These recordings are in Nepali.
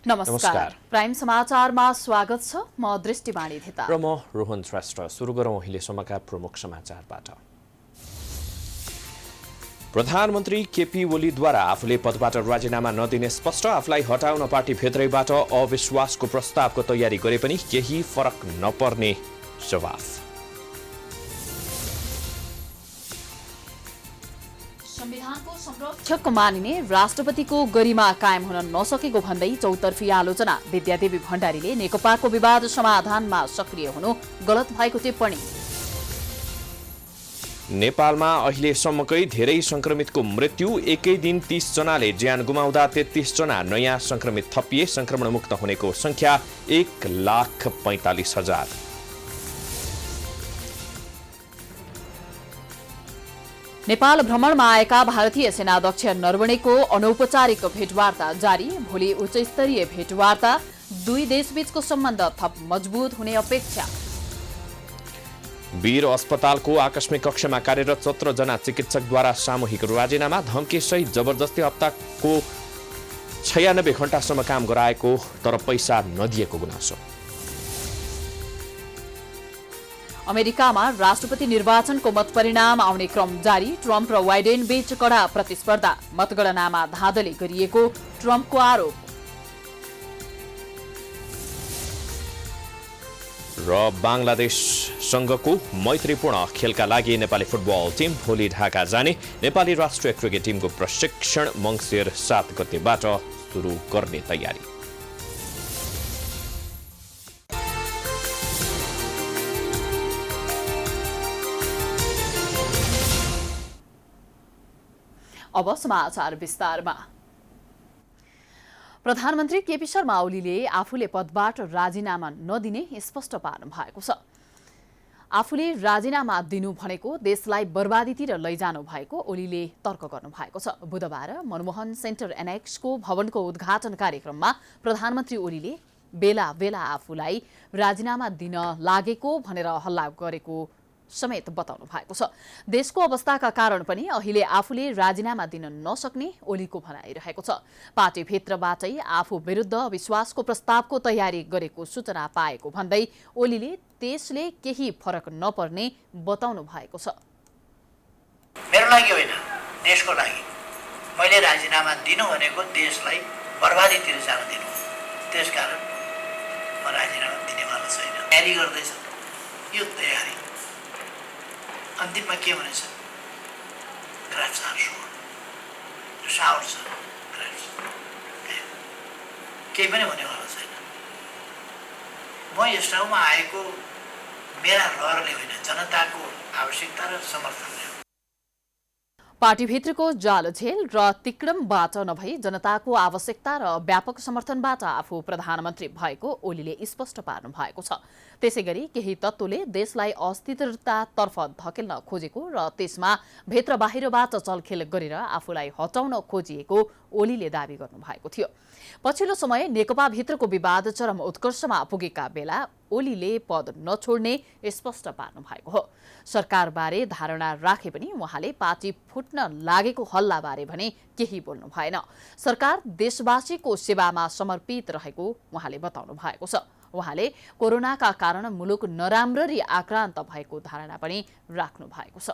नमस्कार। प्राइम समाचारमा स्वागत छ। म दृष्टिवाणी धिता र म रोहन श्रेष्ठ। सुरु गरौँ अहिलेसम्मका प्रमुख समाचारबाट। प्रधानमन्त्री केपी ओलीद्वारा आफूले पदबाट राजीनामा नदिने स्पष्ट, आफूलाई हटाउन पार्टीभित्रैबाट अविश्वासको प्रस्तावको तयारी गरे पनि केही फरक नपर्ने जवाफ। संविधानको संरक्षक मानिने राष्ट्रपतिको गरिमा कायम हुन नसकेको भन्दै चौतर्फी आलोचना। विद्यादेवी भण्डारीले नेकपाको विवाद समाधानमा सक्रिय हुनु गलत भएको टिप्पणी। नेपालमा अहिलेसम्मकै धेरै संक्रमितको मृत्यु। एकै दिन 30 जनाले ज्यान गुमाउँदा 33 जना नयाँ संक्रमित थपिए। संक्रमणमुक्त हुनेको संख्या 1,45,000। नेपाल भ्रमणमा आएका भारतीय सेनाध्यक्ष नरवणेको अनौपचारिक भेटवार्ता जारी। भोलि उच्चस्तरीय भेटवार्ता। दुई देशबीचको सम्बन्ध थप मजबुत हुने अपेक्षा। वीर अस्पतालको आकस्मिक कक्षमा कार्यरत 17 जना चिकित्सकद्वारा सामूहिक राजीनामा। धम्कीसहित जबरजस्ती हप्ताको 96 घण्टासम्म काम गराएको तर पैसा नदिएको गुनासो। अमेरिकामा राष्ट्रपति निर्वाचनको मतपरिणाम आउने क्रम जारी। ट्रम्प र बाइडेन बीच कडा प्रतिस्पर्धा। मतगणनामा धाँधली गरिएको ट्रम्पको आरोप। र बङ्गलादेशसँगको मैत्रीपूर्ण खेलका लागि नेपाली फुटबल टिम भोलि ढाका जाने। नेपाली राष्ट्रिय क्रिकेट टिमको प्रशिक्षण मङ्सिर 7 गतेबाट सुरु गर्ने तयारी। अब समाचार विस्तारमा। प्रधानमन्त्री केपी शर्मा ओलीले आफूले पदबाट राजीनामा नदिने स्पष्ट पार्नु भएको छ। आफूले राजीनामा दिनु भनेको देशलाई बर्बादीतिर लैजानु भएको ओलीले तर्क गर्नु भएको छ। बुधबार मनमोहन सेन्टर एनेक्सको भवनको उद्घाटन कार्यक्रममा प्रधानमन्त्री ओलीले बेला बेला आफूलाई राजीनामा दिन लागेको भनेर हल्ला गरेको समेत बताउनु भएको छ। देशको अवस्थाका कारण पनि अहिले आफूले राजीनामा दिन नसक्ने ओलीको भनाइरहेको छ। पार्टीभित्रबाटै आफू विरुद्ध अविश्वासको प्रस्तावको तयारी गरेको सूचना पाएको भन्दै ओलीले त्यसले केही फरक नपर्ने बताउनु भएको छ। मेरो लागि होइन, देशको लागि मैले राजीनामा दिनु भनेको देशलाई बर्बादीतिर जान दिनु। त्यसकारण म राजीनामा दिनेवाला छैन। तयारी गर्दैछ। यो तयारी अन्तिममा के भनेछ? ग्राफ्स आर शोर, साउट छ ग्राफ्स, केही पनि भनेवाला छैन। म यस ठाउँमा आएको मेरा रहरले होइन, जनताको आवश्यकता र समर्थनले। पार्टीभित्रको जालझेल र तिक्रमबाट नभई जनताको आवश्यकता र व्यापक समर्थनबाट आफू प्रधानमन्त्री भएको ओलीले स्पष्ट पार्नु भएको छ। त्यसैगरी केही तत्त्वले देशलाई अस्थिरतातर्फ धकेल्न खोजेको र त्यसमा भित्र बाहिरबाट चलखेल गरेर आफूलाई हटाउन खोजिएको ओलीले दावी गर्नु भएको थियो। पछिल्लो समय नेकपाभित्रको विवाद चरम उत्कर्षमा पुगेका बेला ओलीले पद नछोड्ने स्पष्ट पार्नु भएको हो। सरकारबारे धारणा राखे पनि उहाँले पार्टी फुट्न लागेको हल्लाबारे भने केही बोल्नु भएन। सरकार देशवासीको सेवामा समर्पित रहेको उहाँले बताउनु भएको छ। उहाँले कोरोनाका कारण मुलुक नराम्ररी आक्रान्त भएको धारणा पनि राख्नु भएको छ।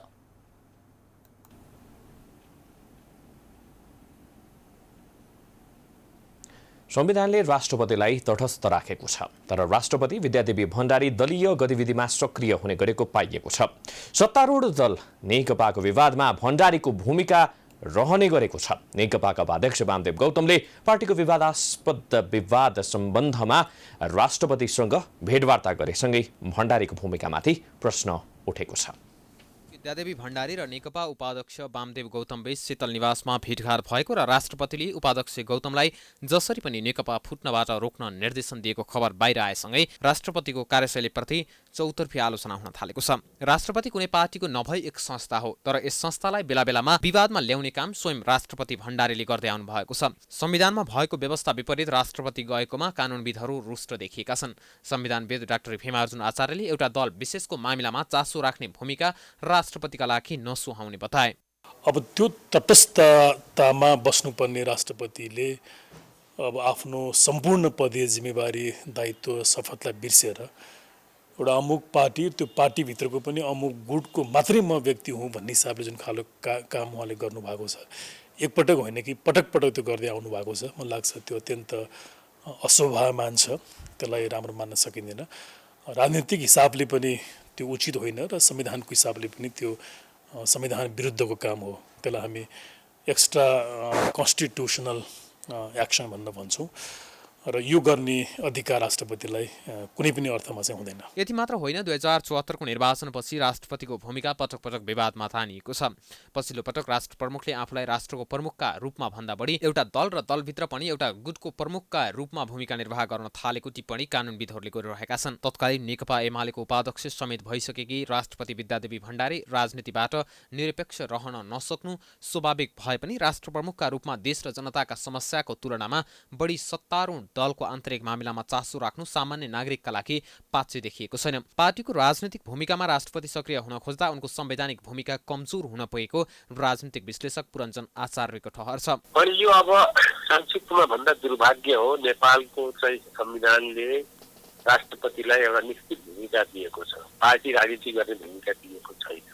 संविधानले राष्ट्रपतिलाई तटस्थ राखेको छ, तर राष्ट्रपति विद्यादेवी भण्डारी दलीय गतिविधिमा सक्रिय हुने गरेको पाइएको छ। सत्तारूढ दल नेकपाको विवादमा भण्डारीको भूमिका रहने गरेको छ। नेकपाका उपाध्यक्ष वामदेव गौतमले पार्टीको विवादास्पद विवाद सम्बन्धमा राष्ट्रपतिसँग भेटवार्ता गरेसँगै भण्डारीको भूमिकामाथि प्रश्न उठेको छ। विद्यादेवी भण्डारी र नेकपा उपाध्यक्ष वामदेव गौतमबीच शीतल निवासमा भेटघाट भएको र राष्ट्रपतिले उपाध्यक्ष गौतमलाई जसरी पनि नेकपा फुट्नबाट रोक्न निर्देशन दिएको खबर बाहिर आएसँगै राष्ट्रपतिको कार्यशैलीप्रति चौतर्फी आलोचना हुन थालेको छ। राष्ट्रपति कुनै पार्टीको नभई एक संस्था हो, तर यस संस्थालाई बेला बेलामा विवादमा ल्याउने काम स्वयं राष्ट्रपति भण्डारीले गर्दै आउनु भएको छ। संविधानमा भएको व्यवस्था विपरीत राष्ट्रपति गएकोमा कानुनविदहरू रुष्ट देखिएका छन्। संविधानविद डाक्टर भीमार्जुन आचार्यले एउटा दल विशेषको मामिलामा चासो राख्ने भूमिका राष्ट्रपतिका लागि नसुहाउने बताए। अब त्यो तटस्थतामा बस्नुपर्ने राष्ट्रपतिले अब आफ्नो सम्पूर्ण पदीय जिम्मेवारी दायित्व शपथलाई बिर्सेर एउटा अमुक पार्टी त्यो पार्टीभित्रको पनि अमुक गुटको मात्रै म व्यक्ति हुँ भन्ने हिसाबले जुन खालको काम उहाँले गर्नुभएको छ, एकपटक होइन कि पटक पटक त्यो गर्दै आउनु भएको छ। मलाई लाग्छ त्यो अत्यन्त अशोभामान छ, त्यसलाई राम्रो मान्न सकिँदैन। राजनीतिक हिसाबले पनि त्यो उचित होइन र संविधानको हिसाबले पनि त्यो संविधान विरुद्धको काम हो। त्यसलाई हामी एक्स्ट्रा कन्स्टिट्युसनल एक्सन भनेर भन्छौँ र यो गर्ने अधिकार राष्ट्रपतिलाई कुनै पनि अर्थमा चाहिँ हुँदैन। यति मात्र होइन, 2074को निर्वाचनपछि राष्ट्रपतिको भूमिका पटक पटक विवादमा तानिएको छ। पछिल्लो पटक राष्ट्र प्रमुखले आफूलाई राष्ट्रको प्रमुखका रूपमा भन्दा बढी एउटा दल र दलभित्र पनि एउटा गुटको प्रमुखका रूपमा भूमिका निर्वाह गर्न थालेको टिप्पणी कानुनविदहरूले गरिरहेका छन्। तत्कालीन नेकपा एमालेको उपाध्यक्ष समेत भइसकेकी राष्ट्रपति विद्यादेवी भण्डारी राजनीतिबाट निरपेक्ष रहन नसक्नु स्वाभाविक भए पनि राष्ट्र प्रमुखका रूपमा देश र जनताका समस्याको तुलनामा बढी सत्तारूढ दलको आन्तरिक मामिलामा चासो राख्नु सामान्य नागरिकका लागि पाच्य देखिएको छैन। पार्टीको राजनीतिक भूमिकामा राष्ट्रपति सक्रिय हुन खोज्दा उनको संवैधानिक भूमिका कमजोर हुन पुगेको राजनीतिक विश्लेषक पुरञ्जन आचार्यको ठहर छ। अनि यो अब संक्षिप्तमा भन्दा दुर्भाग्य हो, नेपालको चाहिँ संविधानले राष्ट्रपतिलाई एउटा निश्चित भूमिका दिएको छ, पार्टी राजनीति गर्ने भूमिका दिएको छैन।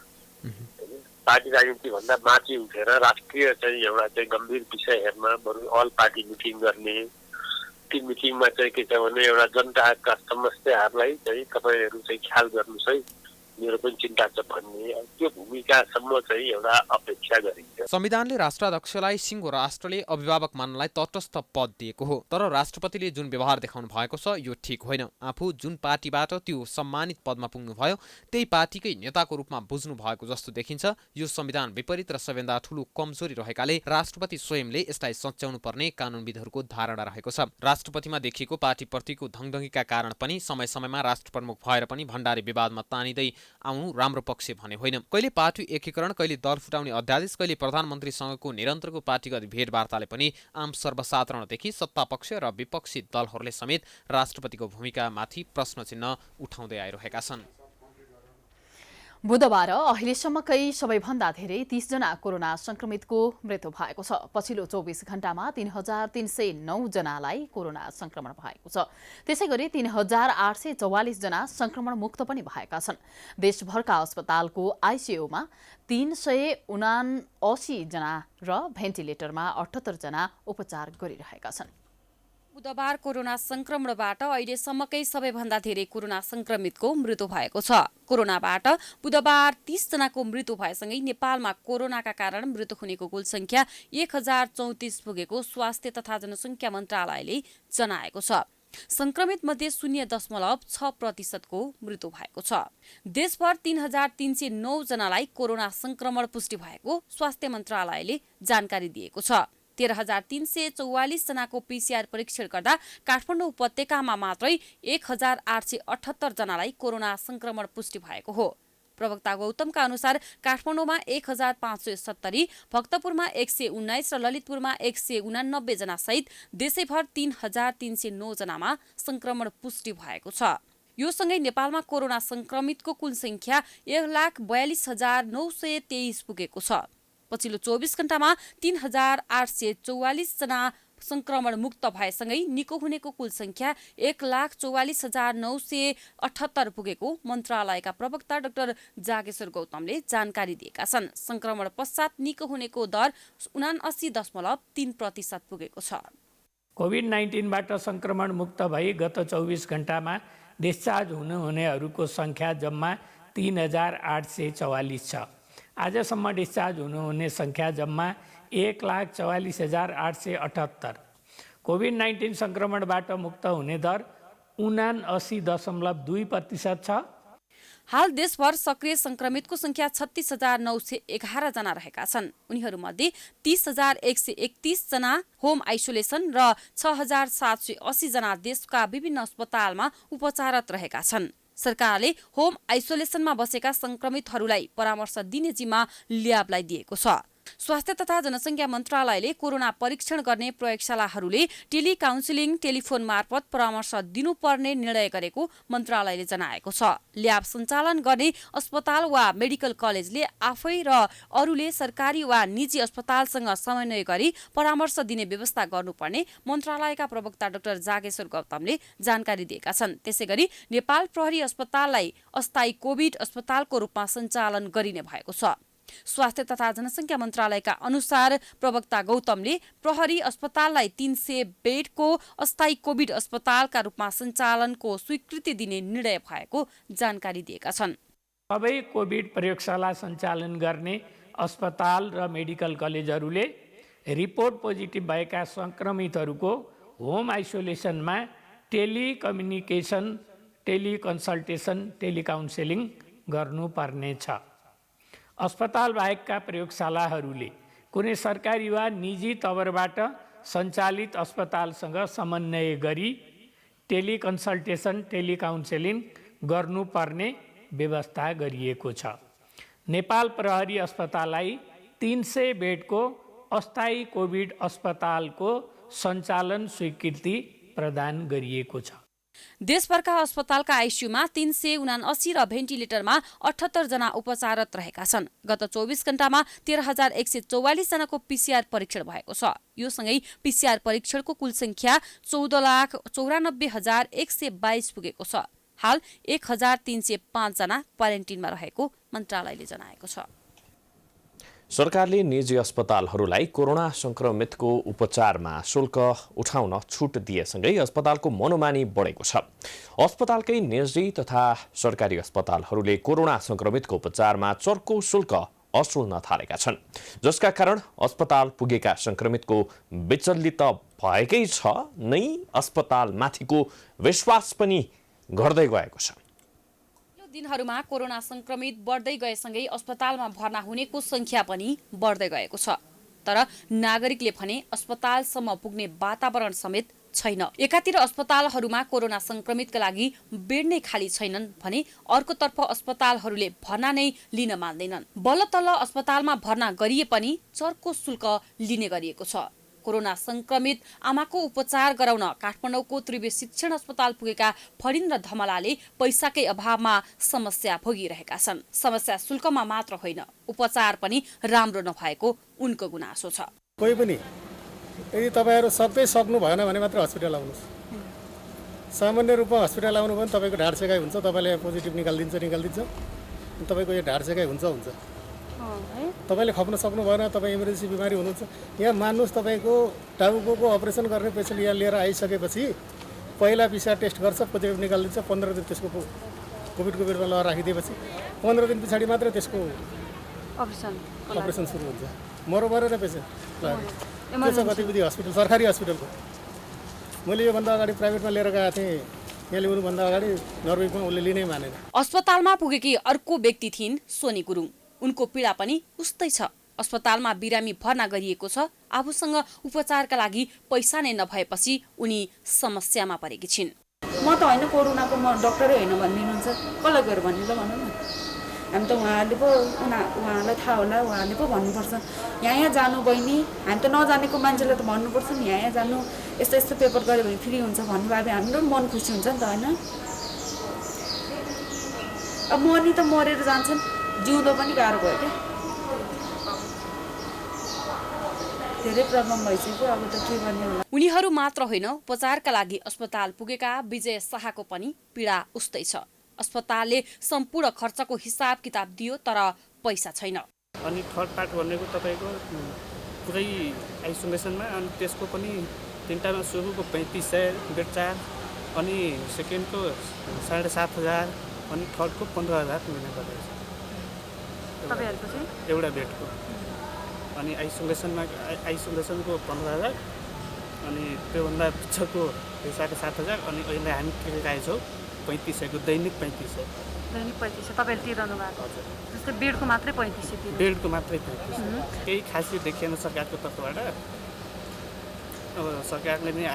पार्टी राजनीति भन्दा माथि उठेर राष्ट्रिय चाहिँ एउटा चाहिँ गम्भीर विषय हेर्न, बरु अल पार्टी मिटिङ गर्ने, ती मिटिङमा चाहिँ के छ भने एउटा जनताका समस्याहरूलाई चाहिँ तपाईँहरू चाहिँ ख्याल गर्नुहोस् है, मेरो पनि चिन्ता छ भन्ने त्यो भूमिकासम्म चाहिँ एउटा अपेक्षा गरिन्छ। संविधानले राष्ट्राध्यक्षलाई सिङ्गो राष्ट्रले अभिभावक मान्नलाई तटस्थ पद दिएको हो, तर राष्ट्रपतिले जुन व्यवहार देखाउनु भएको छ यो ठिक होइन। आफू जुन पार्टीबाट त्यो सम्मानित पदमा पुग्नुभयो त्यही पार्टीकै नेताको रूपमा बुझ्नु भएको जस्तो देखिन्छ। यो संविधान विपरीत र सबैभन्दा ठूलो कमजोरी रहेकाले राष्ट्रपति स्वयंले यसलाई सच्याउनु पर्ने कानुनविदहरूको धारणा रहेको छ। राष्ट्रपतिमा देखिएको पार्टीप्रतिको धङधङीका कारण पनि समय समयमा राष्ट्र प्रमुख भएर पनि भण्डारी विवादमा तानिँदै आउनु राम्रो पक्ष भने होइन। कहिले पार्टी एकीकरण, कहिले दल फुटाउने अध्यादेश, कहिले प्रधानमन्त्रीसँगको निरन्तरको पार्टीगत भेटवार्ताले पनि आम सर्वसाधारणदेखि सत्तापक्ष र विपक्षी दलहरूले समेत राष्ट्रपतिको भूमिकामाथि प्रश्न चिन्ह उठाउँदै आइरहेका छन्। बुधबार अहिलेसम्मकै सबैभन्दा धेरै 30 जना कोरोना संक्रमितको मृत्यु भएको छ। पछिल्लो 24 घण्टामा 3309 जनालाई कोरोना संक्रमण भएको छ। त्यसैगरी 3844 जना संक्रमण मुक्त पनि भएका छन्। देशभरका अस्पतालको आइसियुमा 379 जना र भेन्टिलेटरमा 78 जना उपचार गरिरहेका छन्। बुधबार कोरोना संक्रमणबाट अहिलेसम्मकै सबैभन्दा धेरै कोरोना संक्रमितको मृत्यु भएको छ। कोरोनाबाट बुधबार 30 जनाको मृत्यु भएसँगै नेपालमा कोरोनाका कारण मृत्यु हुनेको कुल संख्या 1034 पुगेको स्वास्थ्य तथा जनसङ्ख्या मन्त्रालयले जनाएको छ। संक्रमित मध्ये 0.6% को मृत्यु भएको छ। देशभर 3309 जनालाई कोरोना संक्रमण पुष्टि भएको स्वास्थ्य मन्त्रालयले जानकारी दिएको छ। 13344 जनाको पीसीआर परीक्षण गर्दा काठमाडौँ उपत्यकामा मात्रै 1878 जनालाई कोरोना संक्रमण पुष्टि भएको हो। प्रवक्ता गौतमका अनुसार काठमाडौँमा 1570, भक्तपुरमा 119 र ललितपुरमा 189 जना सहित देशैभर 3309 जनामा संक्रमण पुष्टि भएको छ। यो सँगै नेपालमा कोरोना संक्रमितको कुल संख्या 1,42,923 पुगेको छ। पछिल्लो 24 घण्टामा 3844 जना संक्रमण मुक्त भएसँगै निको हुनेको कुल संख्या 1,44,978 पुगेको मन्त्रालयका प्रवक्ता डाक्टर जागेश्वर गौतमले जानकारी दिएका छन्। संक्रमण पश्चात निको हुनेको दर 79.3% पुगेको छ। कोभिड-19बाट संक्रमण मुक्त भई गत 24 घण्टामा डिस्चार्ज हुनेहरूको संख्या जम्मा 3844 छ। आजसम्म डिस्चार्ज हुनुहुने संख्या जम्मा 1,44,878। कोभिड-19 संक्रमणबाट मुक्त हुने दर 79.2% छ। हाल देशभर सक्रिय संक्रमितको संख्या 36,911 जना रहेका छन्। उनीहरूमध्ये 30,131 जना होम आइसोलेसन र 6,780 जना देशका विभिन्न अस्पतालमा उपचाररत रहेका छन्। सरकारले होम आइसोलेसनमा बसेका संक्रमितहरूलाई परामर्श दिने जिम्मा ल्याबलाई दिएको छ। स्वास्थ्य तथा जनसङ्ख्या मन्त्रालयले कोरोना परीक्षण गर्ने प्रयोगशालाहरूले टेलिकाउन्सिलिङ टेलिफोन मार्फत परामर्श दिनुपर्ने निर्णय गरेको मन्त्रालयले जनाएको छ। ल्याब सञ्चालन गर्ने अस्पताल वा मेडिकल कलेजले आफै र अरूले सरकारी वा निजी अस्पतालसँग समन्वय गरी परामर्श दिने व्यवस्था गर्नुपर्ने मन्त्रालयका प्रवक्ता डाक्टर जागेश्वर गौतमले जानकारी दिएका छन्। त्यसैगरी नेपाल प्रहरी अस्पताललाई अस्थायी कोभिड अस्पतालको रूपमा सञ्चालन गरिने भएको छ। स्वास्थ्य तथा जनसङ्ख्या मन्त्रालयका अनुसार प्रवक्ता गौतमले प्रहरी अस्पताललाई 300 बेडको अस्थायी कोभिड अस्पतालका रूपमा सञ्चालनको स्वीकृति दिने निर्णय भएको जानकारी दिएका छन्। सबै कोभिड प्रयोगशाला सञ्चालन गर्ने अस्पताल र मेडिकल कलेजहरूले रिपोर्ट पोजिटिभ भएका सङ्क्रमितहरूको होम आइसोलेसनमा टेलिकम्युनिकेसन, टेलिकन्सल्टेसन, टेलिकाउन्सेलिङ गर्नुपर्नेछ। अस्पताल बाहेकका प्रयोगशालाहरूले कुनै सरकारी वा निजी तवरबाट सञ्चालित अस्पतालसँग समन्वय गरी टेलिकन्सल्टेसन, टेलिकाउन्सेलिङ गर्नुपर्ने व्यवस्था गरिएको छ। नेपाल प्रहरी अस्पताललाई 300 बेडको अस्थायी कोभिड अस्पतालको सञ्चालन स्वीकृति प्रदान गरिएको छ। देशभरका अस्पतालका आइसियूमा 379 र भेन्टिलेटरमा 78 जना उपचाररत रहेका छन्। गत 24 घण्टामा 13,144 जनाको पीसीआर परीक्षण भएको छ। यो सँगै पीसीआर परीक्षणको कुल संख्या 14,94,122 पुगेको छ। हाल 1,305 जना क्वारेन्टिनमा रहेको मन्त्रालयले जनाएको छ। सरकारले निजी अस्पतालहरूलाई कोरोना संक्रमितको उपचारमा शुल्क उठाउन छुट दिएसँगै अस्पतालको मनोमानी बढेको छ। अस्पतालकै निजी तथा सरकारी अस्पतालहरूले कोरोना संक्रमितको उपचारमा चर्को शुल्क असुल्न थालेका छन्, जसका कारण अस्पताल पुगेका संक्रमितको विचलित भएकै छ नै अस्पतालमाथिको विश्वास पनि घट्दै गएको छ। दिनहरूमा कोरोना संक्रमित बढ्दै गएसँगै अस्पतालमा भर्ना हुनेको संख्या पनि बढ्दै गएको छ। तर नागरिकले भने अस्पतालसम्म पुग्ने वातावरण समेत छैन। एकातिर अस्पतालहरूमा कोरोना संक्रमितका लागि बेड नै खाली छैनन् भने अर्कोतर्फ अस्पतालहरूले भर्ना नै लिन मान्दैनन्। बल्ल तल्ल अस्पतालमा भर्ना गरिए पनि चर्को शुल्क लिने गरिएको छ। कोरोना संक्रमित आमाको उपचार गराउन काठमाडौँको त्रिवे शिक्षण अस्पताल पुगेका फरिन्द्र धमलाले पैसाकै अभावमा समस्या भोगिरहेका छन्। समस्या शुल्कमा मात्र होइन, उपचार पनि राम्रो नभएको उनको गुनासो छ। कोही पनि यदि तपाईँहरू सक्नु भएन भने मात्र हस्पिटल आउनुहोस्। सामान्य रूपमा हस्पिटल आउनु भने तपाईँको ढाड सेकाइ हुन्छ, तपाईँले पोजिटिभ निकालिदिन्छ, तपाईँको यो ढाड सेकाइ हुन्छ। तपाईँले खप्न सक्नु भएन, तपाईँ इमर्जेन्सी बिमारी हुनुहुन्छ, यहाँ मान्नुहोस् तपाईँको टाउकोको अपरेसन गर्ने पेसेन्ट यहाँ लिएर आइसकेपछि पहिला पिसिआर टेस्ट गर्छ, पोजिटिभ निकालिदिन्छ। 15 दिन त्यसको कोभिडको बेडमा लगेर राखिदिएपछि 15 दिन पछाडि मात्रै त्यसको अपरेसन सुरु हुन्छ। मरो भएर पेसेन्ट के छ गतिविधि हस्पिटल, सरकारी हस्पिटलको। मैले योभन्दा अगाडि प्राइभेटमा लिएर गएको थिएँ, यहाँ ल्याउनुभन्दा अगाडि नर्वेमा उसले लिनै मानेन। अस्पतालमा पुगेकी अर्को व्यक्ति थिइन् सोनी गुरुङ। उनको पीडा पनि उस्तै छ। अस्पतालमा बिरामी भर्ना गरिएको छ। आफूसँग उपचारका लागि पैसा नै नभएपछि उनी समस्यामा परेकी छिन्। म त होइन कोरोनाको, म डक्टरै होइन भनिदिनुहुन्छ, कसलाई गएर भन्नु ल भन्नु न। हामी त उहाँहरूले पो उहाँलाई थाहा होला, उहाँहरूले पो भन्नुपर्छ यहाँ जानु बहिनी, हामी त नजानेको मान्छेलाई त भन्नुपर्छ नि यहाँ जानु, यस्तो यस्तो पेपर गऱ्यो भने फ्री हुन्छ भन्नु भए हाम्रो मन खुसी हुन्छ नि त होइन। अब मर्नी त मरेर जान्छन्, जिउँदो पनि गाह्रो भयो क्या, धेरै प्रब्लम भइसक्यो। अब त के गर्ने होला। उनीहरू मात्र होइन, उपचारका लागि अस्पताल पुगेका विजय शाहको पनि पीडा उस्तै छ। अस्पतालले सम्पूर्ण खर्चको हिसाब किताब दियो तर पैसा छैन। अनि थर्ड पार्ट भनेको तपाईँको पुरै आइसोलेसनमा, अनि त्यसको पनि तिनवटामा सुरुको 3500 बेड चार्ज, अनि सेकेन्डको 7,500, अनि थर्डको 15,000 मिल्ने गरेको छ एउटा बेडको। अनि आइसोलेसनको 15,000, अनि त्योभन्दा पछिको 7,500, अनि अहिले हामी तिरिरहेको छौँ 3500 दैनिक 3500। दैनिक 3500 तपाईँले तिर्नु भएको? हजुर। जस्तै बेडको मात्रै 3500 तिर्नु? बेडको मात्रै 3500। केही खासै देखिएन सरकारको तर्फबाट। अब सरकारले नै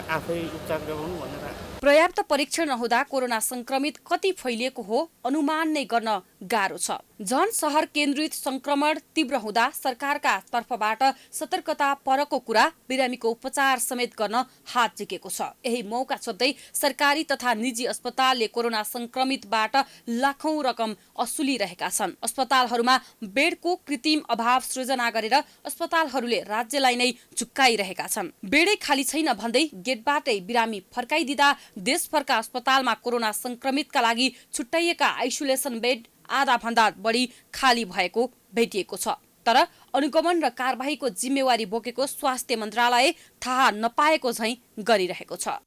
आफै उपचार गराउनु भनेर। पर्याप्त परीक्षण नहुँदा कोरोना संक्रमित कति फैलिएको हो अनुमान नै गर्न गाह्रो छ। झन शहर केन्द्रित संक्रमण तीव्र हुँदा सरकारका तर्फबाट सतर्कता परको कुरा बिरामीको उपचार समेत गर्न हात झिकेको छ। यही मौका छोड्दै सरकारी तथा निजी अस्पतालले कोरोना संक्रमितबाट लाखौं रकम असुलिरहेका छन्। अस्पतालहरूमा बेडको कृत्रिम अभाव सृजना गरेर अस्पतालहरूले राज्यलाई नै झुक्काइरहेका छन्। बेडै खाली छैन भन्दै गेटबाटै बिरामी फर्काइदिँदा देशभरका अस्पतालमा कोरोना संक्रमितका लागि छुट्याइएका आइसोलेसन बेड आधा भन्दा बढी खाली भएको भेटिएको छ। तर अनुगमन र कारबाहीको जिम्मेवारी बोकेको स्वास्थ्य मन्त्रालय थाहा नपाएको झैं गरिरहेको छ।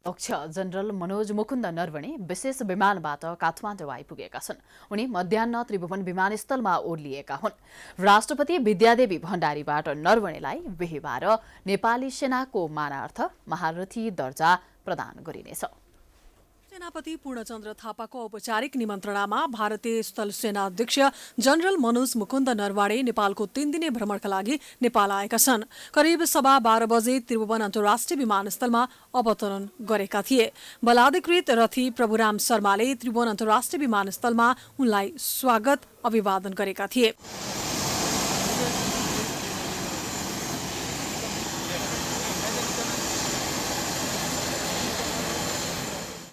अध्यक्ष जनरल मनोज मुकुन्द नरवणे विशेष विमानबाट काठमाडौँ आइपुगेका छन्। उनी मध्याह्न त्रिभुवन विमानस्थलमा ओर्लिएका हुन्। राष्ट्रपति विद्यादेवी भण्डारीबाट नरवणेलाई बिहीबार नेपाली सेनाको मानार्थ महारथी दर्जा प्रदान गरिनेछ। सेनापति पूर्णचन्द्र थापाको औपचारिक निमन्त्रणामा भारतीय स्थल सेना अध्यक्ष जनरल मनोज मुकुन्द नरवणे नेपालको 3 दिने भ्रमणका लागि नेपाल आएका छन्। करिब 12:15 बजे त्रिभुवन अन्तर्राष्ट्रिय विमानस्थलमा अवतरण गरेका थिए। बलाधिकृत रथी प्रभुराम शर्माले त्रिभुवन अन्तर्राष्ट्रिय विमानस्थलमा उनलाई स्वागत अभिवादन गरेका थिए।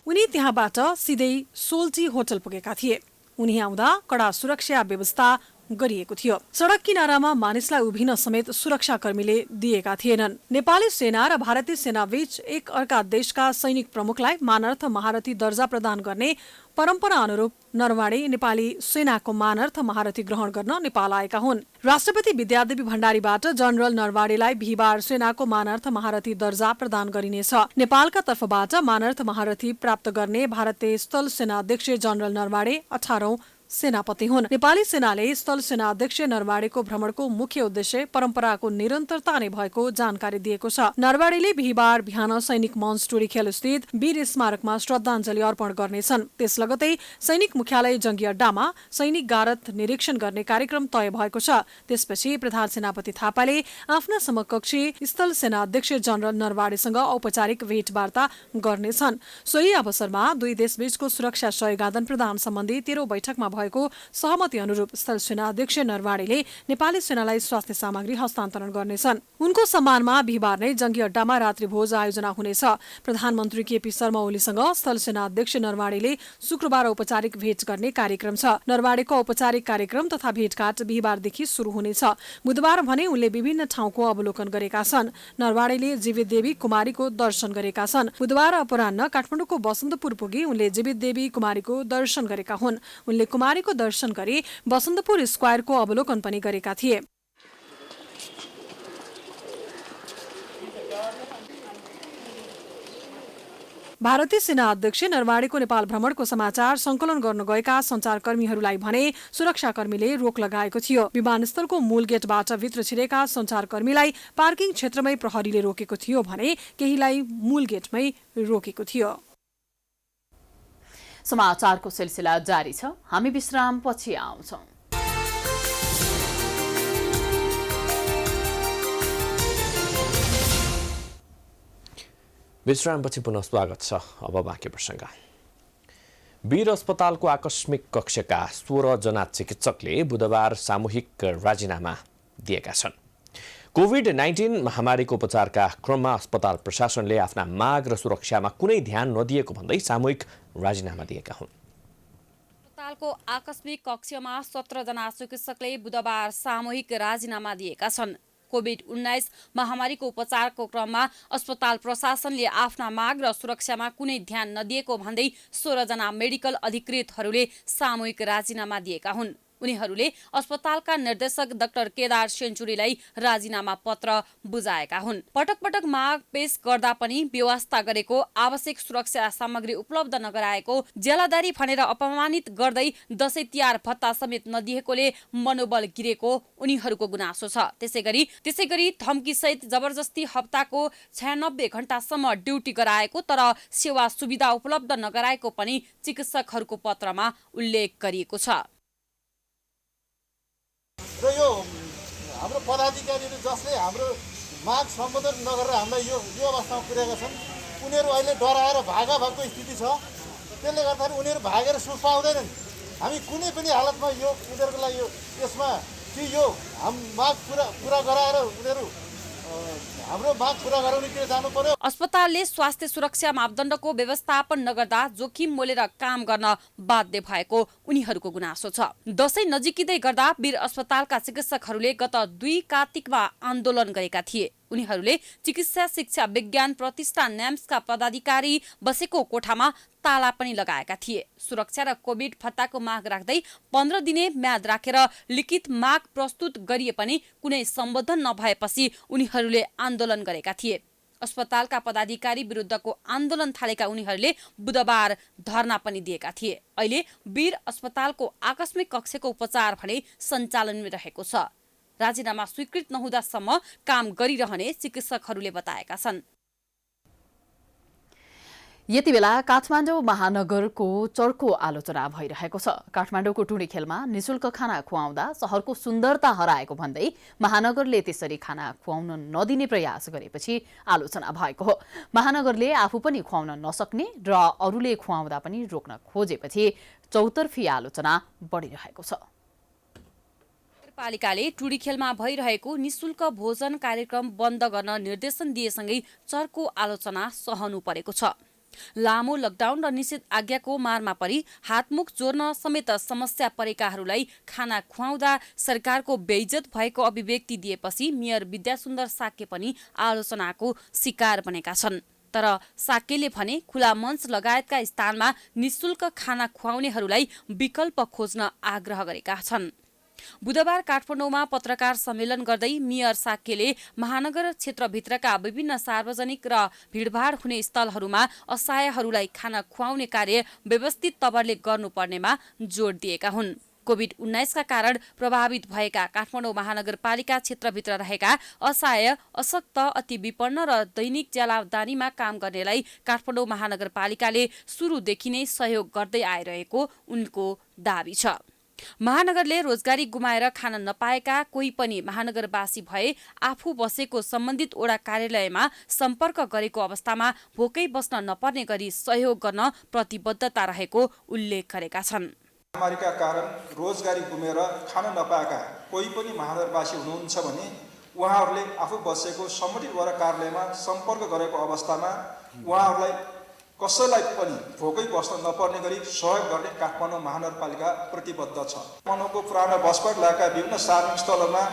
उनी त्यहाँबाट सिधै सोल्टी होटल पुगेका थिए। उनी आउँदा कडा सुरक्षा व्यवस्था गरिएको थियो। सडक किनारामा मानिसलाई उभिन समेत सुरक्षाकर्मीले दिएका थिएनन्। नेपाली सेना र भारतीय सेना बीच एक अर्का देशका सैनिक प्रमुखलाई मानार्थ महारथी दर्जा प्रदान गर्ने परम्परा अनुरूप नरवणे नेपाली सेनाको मानार्थ महारथी ग्रहण गर्न नेपाल आएका हुन्। राष्ट्रपति विद्यादेवी भण्डारीबाट जनरल नरवणेलाई बिहीबार सेनाको मानार्थ महारथी दर्जा प्रदान गरिनेछ। नेपालका तर्फबाट मानार्थ महारथी प्राप्त गर्ने भारतीय स्थल सेना अध्यक्ष जनरल नरवणे 18औं सेनापति हुन्। नेपाली सेनाले स्थल सेना अध्यक्ष नरवणेको भ्रमणको मुख्य उद्देश्य परम्पराको निरन्तरता नै भएको जानकारी दिएको छ। नरवणेले बिहीबार बिहान सैनिक मञ्च टोलीखेल स्थित वीर स्मारकमा श्रद्धाञ्जली अर्पण गर्नेछन्। त्यस लगतै सैनिक मुख्यालय जंगी अड्डामा सैनिक गारद निरीक्षण गर्ने कार्यक्रम तय भएको छ। त्यसपछि प्रधान सेनापति थापाले आफ्ना समकक्षी स्थल सेना अध्यक्ष जनरल नरवणेसँग औपचारिक भेटवार्ता गर्नेछन्। सोही अवसरमा दुई देशबीचको सुरक्षा सहयोग आदान प्रदान सम्बन्धी 13औं बैठकमा भएको सहमति अनुरूप स्थल सेना अध्यक्ष नरवणेले नेपाली सेनालाई स्वास्थ्य सामग्री हस्तान्तरण गर्नेछन्। उनको सम्मानमा बिहीबार नै जंगी अड्डामा रात्रि भोज आयोजना हुनेछ। प्रधानमन्त्री केपी शर्मा ओलीसँग स्थल सेना अध्यक्ष नरवणेले शुक्रबार औपचारिक भेट गर्ने कार्यक्रम छ। नरवणेको औपचारिक कार्यक्रम तथा भेटघाट बिहीबारदेखि शुरू हुनेछ। बुधबार भने उनले विभिन्न ठाउँको अवलोकन गरेका छन्। नरवणेले जीवित देवी कुमारीको दर्शन गरेका छन्। बुधबार अपराह्न काठमाडौँको बसन्तपुर पुगी उनले जीवित देवी कुमारीको दर्शन गरेका हुन्। उनले कुमारीको दर्शन गरी बसन्तपुर स्क्वायरको अवलोकन पनि गरेका थिए। भारतीय सेना अध्यक्ष नरवणेको नेपाल भ्रमणको समाचार संकलन गर्न गएका सञ्चारकर्मीहरूलाई भने सुरक्षाकर्मीले रोक लगाएको थियो। विमानस्थलको मूल गेटबाट भित्र छिरेका सञ्चारकर्मीलाई पार्किङ क्षेत्रमै प्रहरीले रोकेको थियो भने केहीलाई मूल गेटमै रोकेको थियो। समाचारको सिलसिला जारी छ। हामी विश्राम पछि आउँछौं। विश्रामपछि पुनः स्वागत छ। अब बाँकी प्रसङ्ग। वीर अस्पतालको आकस्मिक कक्षका 16 जना चिकित्सकले बुधबार सामूहिक राजीनामा दिएका छन्। कोभिड-19 महामारीको उपचारका क्रममा अस्पताल प्रशासनले आफ्ना माग र सुरक्षामा कुनै ध्यान नदिएको भन्दै सामूहिक राजीनामा दिएका हुन्। अस्पतालको आकस्मिक कक्षमा 17 जना चिकित्सकले बुधबार सामूहिक राजीनामा दिएका छन्। कोभिड-19 महामारीको उपचारको क्रममा अस्पताल प्रशासनले आफ्ना माग र सुरक्षामा कुनै ध्यान नदिएको भन्दै 16 जना मेडिकल अधिकृतहरूले सामूहिक राजीनामा दिएका हुन्। उनीहरूले अस्पतालका निर्देशक डाक्टर केदार सेन्चुरीलाई राजीनामा पत्र बुझाएका हुन्। पटक पटक माग पेश गर्दा पनि व्यवस्था गरेको आवश्यक सुरक्षा सामग्री उपलब्ध नगराएको, जेलादारी भनेर अपमानित गर्दै दशैं तिहार भत्ता समेत नदिएकोले मनोबल गिरेको उनीहरूको गुनासो छ। त्यसैगरी धम्कीसहित जबरजस्ती हप्ताको 96 घण्टासम्म ड्युटी गराएको तर सेवा सुविधा उपलब्ध नगराएको पनि चिकित्सकहरूको पत्रमा उल्लेख गरिएको छ। र यो हाम्रो पदाधिकारीहरू जसले हाम्रो माग सम्बोधन नगरेर हामीलाई यो अवस्थामा पुर्याएका छन्, उनीहरू अहिले डराएर भागा भएको स्थिति छ। त्यसले गर्दाखेरि उनीहरू भागेर सुख पाउँदैनन्। हामी कुनै पनि हालतमा यो उनीहरूको लागि यसमा कि यो माग पुरा गराएर उनीहरू हाम्रो माग पुरा गराउनेतिर जानु पर्यो। अस्पतालले स्वास्थ्य सुरक्षा मापदण्डको व्यवस्थापन नगर्दा जोखिम मोलेर काम गर्न बाध्य भएको उनीहरूको गुनासो छ। दशैं नजिकिँदै गर्दा वीर अस्पतालका चिकित्सकहरूले गत 2 कार्तिकमा आन्दोलन गरेका थिए। उनीहरूले चिकित्सा शिक्षा विज्ञान प्रतिष्ठान न्याम्सका पदाधिकारी बसेको कोठामा ताला पनि लगाएका थिए। सुरक्षा र कोभिड भत्ताको माग राख्दै 15 दिने म्याद राखेर लिखित माग प्रस्तुत गरिए पनि कुनै सम्बोधन नभएपछि उनीहरूले आन्दोलन गरेका थिए। अस्पतालका पदाधिकारी विरुद्धको आन्दोलन थालेका उनीहरूले बुधबार धरना पनि दिएका थिए। अहिले वीर अस्पतालको आकस्मिक कक्षको उपचार भने सञ्चालनमा रहेको छ। राजीनामा स्वीकृत नहुँदासम्म काम गरिरहने चिकित्सकहरूले बताएका छन्। यति बेला काठमाडौँ महानगरको चर्को आलोचना भइरहेको छ। काठमाडौँको टुँडीखेलमा निशुल्क खाना खुवाउँदा शहरको सुन्दरता हराएको भन्दै महानगरले त्यसरी खाना खुवाउन नदिने प्रयास गरेपछि आलोचना भएको हो। महानगरले आफू पनि खुवाउन नसक्ने र अरूले खुवाउँदा पनि रोक्न खोजेपछि चौतर्फी आलोचना बढिरहेको छ। नगरपालिकाले टुँडीखेलमा भइरहेको निशुल्क भोजन कार्यक्रम बन्द गर्न निर्देशन दिएसँगै चर्को आलोचना सहनु परेको छ। लामो लकडाउन र निषेध आज्ञाको मारमा परि हातमुख जोड्न समेत समस्या परेकाहरूलाई खाना खुवाउँदा सरकारको बेइज्जत भएको अभिव्यक्ति दिएपछि मेयर विद्यासुन्दर साक्य पनि आलोचनाको शिकार बनेका छन्। तर साक्यले भने खुला मञ्च लगायतका स्थानमा निशुल्क खाना खुवाउनेहरूलाई विकल्प खोज्न आग्रह गरेका छन्। बुधबार काठमाडौँमा पत्रकार सम्मेलन गर्दै मेयर साक्यले महानगर क्षेत्रभित्रका विभिन्न सार्वजनिक र भिडभाड हुने स्थलहरूमा असहायहरूलाई खाना खुवाउने कार्य व्यवस्थित तवरले गर्नुपर्नेमा जोड दिएका हुन्। कोभिड-19 का कारण प्रभावित भएका काठमाडौँ महानगरपालिका क्षेत्रभित्र रहेका असहाय, अशक्त, अति विपन्न र दैनिक ज्यालादानीमा काम गर्नेलाई काठमाडौँ महानगरपालिकाले सुरुदेखि नै सहयोग गर्दै आइरहेको उनको दाबी छ। महानगरले रोजगारी गुमाएर खान नपाएका कोही पनि महानगरवासी भए आफू बसेको सम्बन्धित वडा कार्यालयमा सम्पर्क गरेको अवस्थामा भोकै बस्न नपर्ने गरी सहयोग गर्न प्रतिबद्धता रहेको उल्लेख गरेका छन्। महामारीका कारण रोजगारी गुमेर खान नपाएका कोही पनि महानगरवासी हुनुहुन्छ भने उहाँहरूले आफू बसेको सम्बन्धित वडा कार्यालयमा सम्पर्क गरेको अवस्थामा उहाँहरूलाई कसैलाई पनि भोकै बस्न नपर्ने गरी सहयोग गर्ने काठमाडौँ महानगरपालिका प्रतिबद्ध छ। काठमाडौँको पुरानो बसपाट लगायतका विभिन्न सार्वजनिक स्थलहरूमा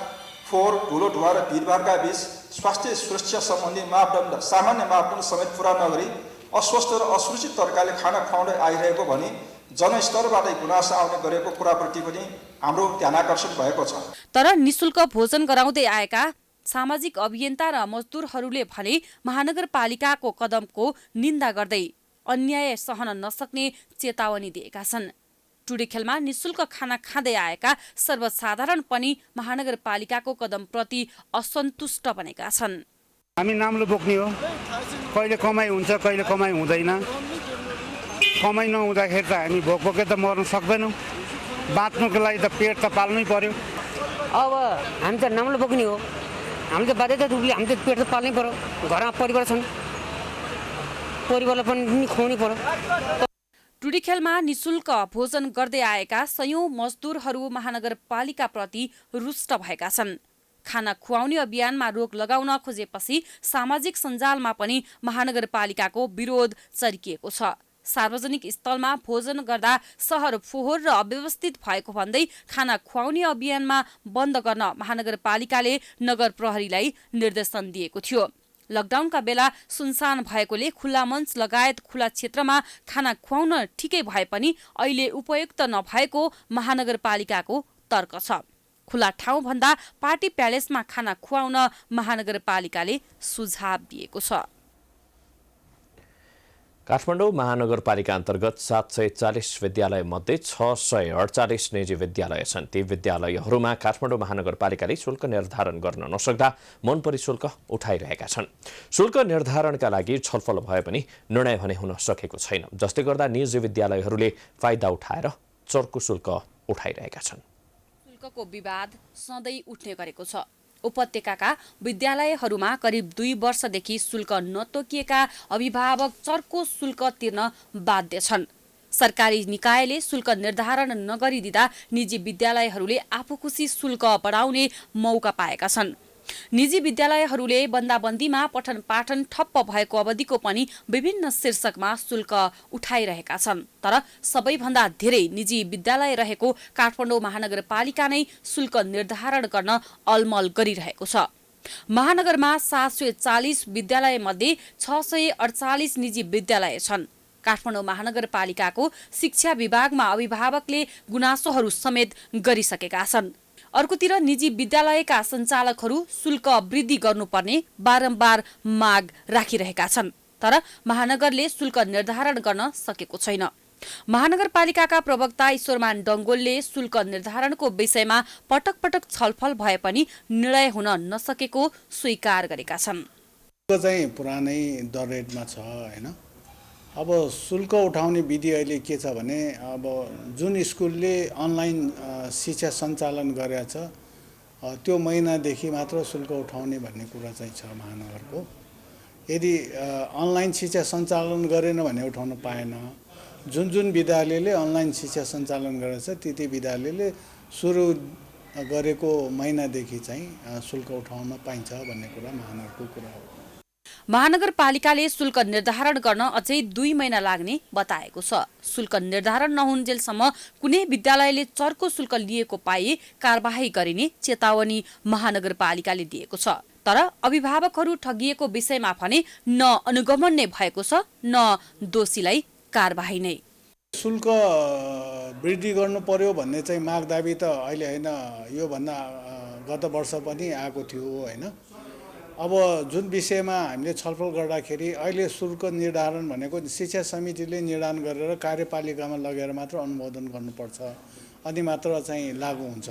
फोहोर, धुलो धुवा र भिडभाडका बीच स्वास्थ्य सुरक्षा सम्बन्धी मापदण्ड सामान्य मापदण्ड समेत पुरा नगरी अस्वस्थ र असुरक्षित तरिकाले खाना खुवाउँदै आइरहेको भने जनस्तरबाटै गुनासो आउने गरेको कुराप्रति पनि हाम्रो ध्यानाकर्षण भएको छ। तर निशुल्क भोजन गराउँदै आएका सामाजिक अभियन्ता र मजदुरहरूले भने महानगरपालिकाको कदमको निन्दा गर्दै अन्याय सहन नसक्ने चेतावनी दिएका छन्। टुँडीखेलमा निशुल्क खाना खाँदै आएका सर्वसाधारण पनि महानगरपालिकाको कदमप्रति असन्तुष्ट बनेका छन्। हामी नाम्लो बोक्ने हो, कहिले कमाइ हुन्छ कहिले कमाइ हुँदैन। कमाइ नहुँदाखेरि त हामी भोक भोकै त मर्न सक्दैनौँ। बाँच्नुको लागि त पेट त पाल्नै पर्यो। अब हामी त नाम्लो बोक्ने हो, हामी त बाध्यता रूपले हामी त पेट त पाल्नै पर्यो। घरमा परिवार छन्, परिवारलाई पनि खुवाउनै पर्यो। टुँडीखेलमा निशुल्क भोजन गर्दै आएका सयौं मजदुरहरू महानगरपालिकाप्रति रुष्ट भएका छन्। खाना खुवाउने अभियानमा रोक लगाउन खोजेपछि सामाजिक सञ्जालमा पनि महानगरपालिकाको विरोध चर्किएको छ। सार्वजनिक स्थलमा भोजन गर्दा सहर फोहोर र अव्यवस्थित भएको भन्दै खाना खुवाउने अभियानमा बन्द गर्न महानगरपालिकाले नगर प्रहरीलाई निर्देशन दिएको थियो। लकडाउनका बेला सुनसान भएकोले खुल्ला मञ्च लगायत खुला क्षेत्रमा खाना खुवाउन ठिकै भए पनि अहिले उपयुक्त नभएको महानगरपालिकाको तर्क छ। खुला ठाउँभन्दा पार्टी प्यालेसमा खाना खुवाउन महानगरपालिकाले सुझाव दिएको छ। काठमाडौँ महानगरपालिका अन्तर्गत 740 विद्यालय मध्ये 648 निजी विद्यालय छन्। ती विद्यालयहरूमा काठमाडौँ महानगरपालिकाले शुल्क निर्धारण गर्न नसक्दा मनपरी शुल्क उठाइरहेका छन्। शुल्क निर्धारणका लागि छलफल भए पनि निर्णय भने हुन सकेको छैन, जसले गर्दा निजी विद्यालयहरूले फाइदा उठाएर चर्को शुल्क उठाइरहेका छन्। शुल्कको विवाद सधैँ उठ्ने गरेको छ। उपत्यकाका विद्यालयहरूमा करिब 2 वर्षदेखि शुल्क नतोकिएका अभिभावक चर्को शुल्क तिर्न बाध्य छन्। सरकारी निकायले शुल्क निर्धारण नगरिदिँदा निजी विद्यालयहरूले आफू खुसी शुल्क बढाउने मौका पाएका छन्। निजी विद्यालयहरूले बन्दाबन्दीमा पठन पाठन ठप्प भएको अवधिको पनि विभिन्न शीर्षकमा शुल्क उठाइरहेका छन्। तर सबैभन्दा धेरै निजी विद्यालय रहेको काठमाडौँ महानगरपालिका नै शुल्क निर्धारण गर्न अलमल गरिरहेको छ। महानगरमा 740 विद्यालय मध्ये 648 निजी विद्यालय छन्। काठमाडौँ महानगरपालिकाको शिक्षा विभागमा अभिभावकले गुनासोहरू समेत गरिसकेका छन्। अर्कोतिर निजी विद्यालयका सञ्चालकहरू शुल्क वृद्धि गर्नुपर्ने बारम्बार माग राखिरहेका छन्। तर महानगरले शुल्क निर्धारण गर्न सकेको छैन। महानगरपालिकाका प्रवक्ता ईश्वरमान डङ्गोलले शुल्क निर्धारणको विषयमा पटक पटक छलफल भए पनि निर्णय हुन नसकेको स्वीकार गरेका छन्। चाहिँ पुरानै दर रेटमा छ हैन। अब शुल्क उठाउने विधि अहिले के छ भने अब जुन स्कुलले अनलाइन शिक्षा सञ्चालन गरेको छ त्यो महिनादेखि मात्र शुल्क उठाउने भन्ने कुरा चाहिँ छ महानगरको। यदि अनलाइन शिक्षा सञ्चालन गरेन भने उठाउन पाएन। जुन विद्यालयले अनलाइन शिक्षा सञ्चालन गरेछ ती विद्यालयले सुरु गरेको महिनादेखि चाहिँ शुल्क उठाउन पाइन्छ भन्ने कुरा महानगरको कुरा हो। महानगरपालिकाले शुल्क निर्धारण गर्न अझै 2 महिना लाग्ने बताएको छ। शुल्क निर्धारण नहुन्जेलसम्म कुनै विद्यालयले चर्को शुल्क लिएको पाए कारबाही गरिने चेतावनी महानगरपालिकाले दिएको छ। तर अभिभावकहरू ठगिएको विषयमा भने न अनुगमन नै भएको छ न दोषीलाई कारबाही नै। शुल्क वृद्धि गर्नु पर्यो भन्ने चाहिँ माग दाबी त अहिले हैन, यो भन्दा गत वर्ष पनि आएको थियो हैन। अब जुन विषयमा हामीले छलफल गर्दाखेरि अहिले शुल्क निर्धारण भनेको शिक्षा समितिले निर्धारण गरेर कार्यपालिकामा लगेर मात्र अनुमोदन गर्नुपर्छ, अनि मात्र चाहिँ लागू हुन्छ।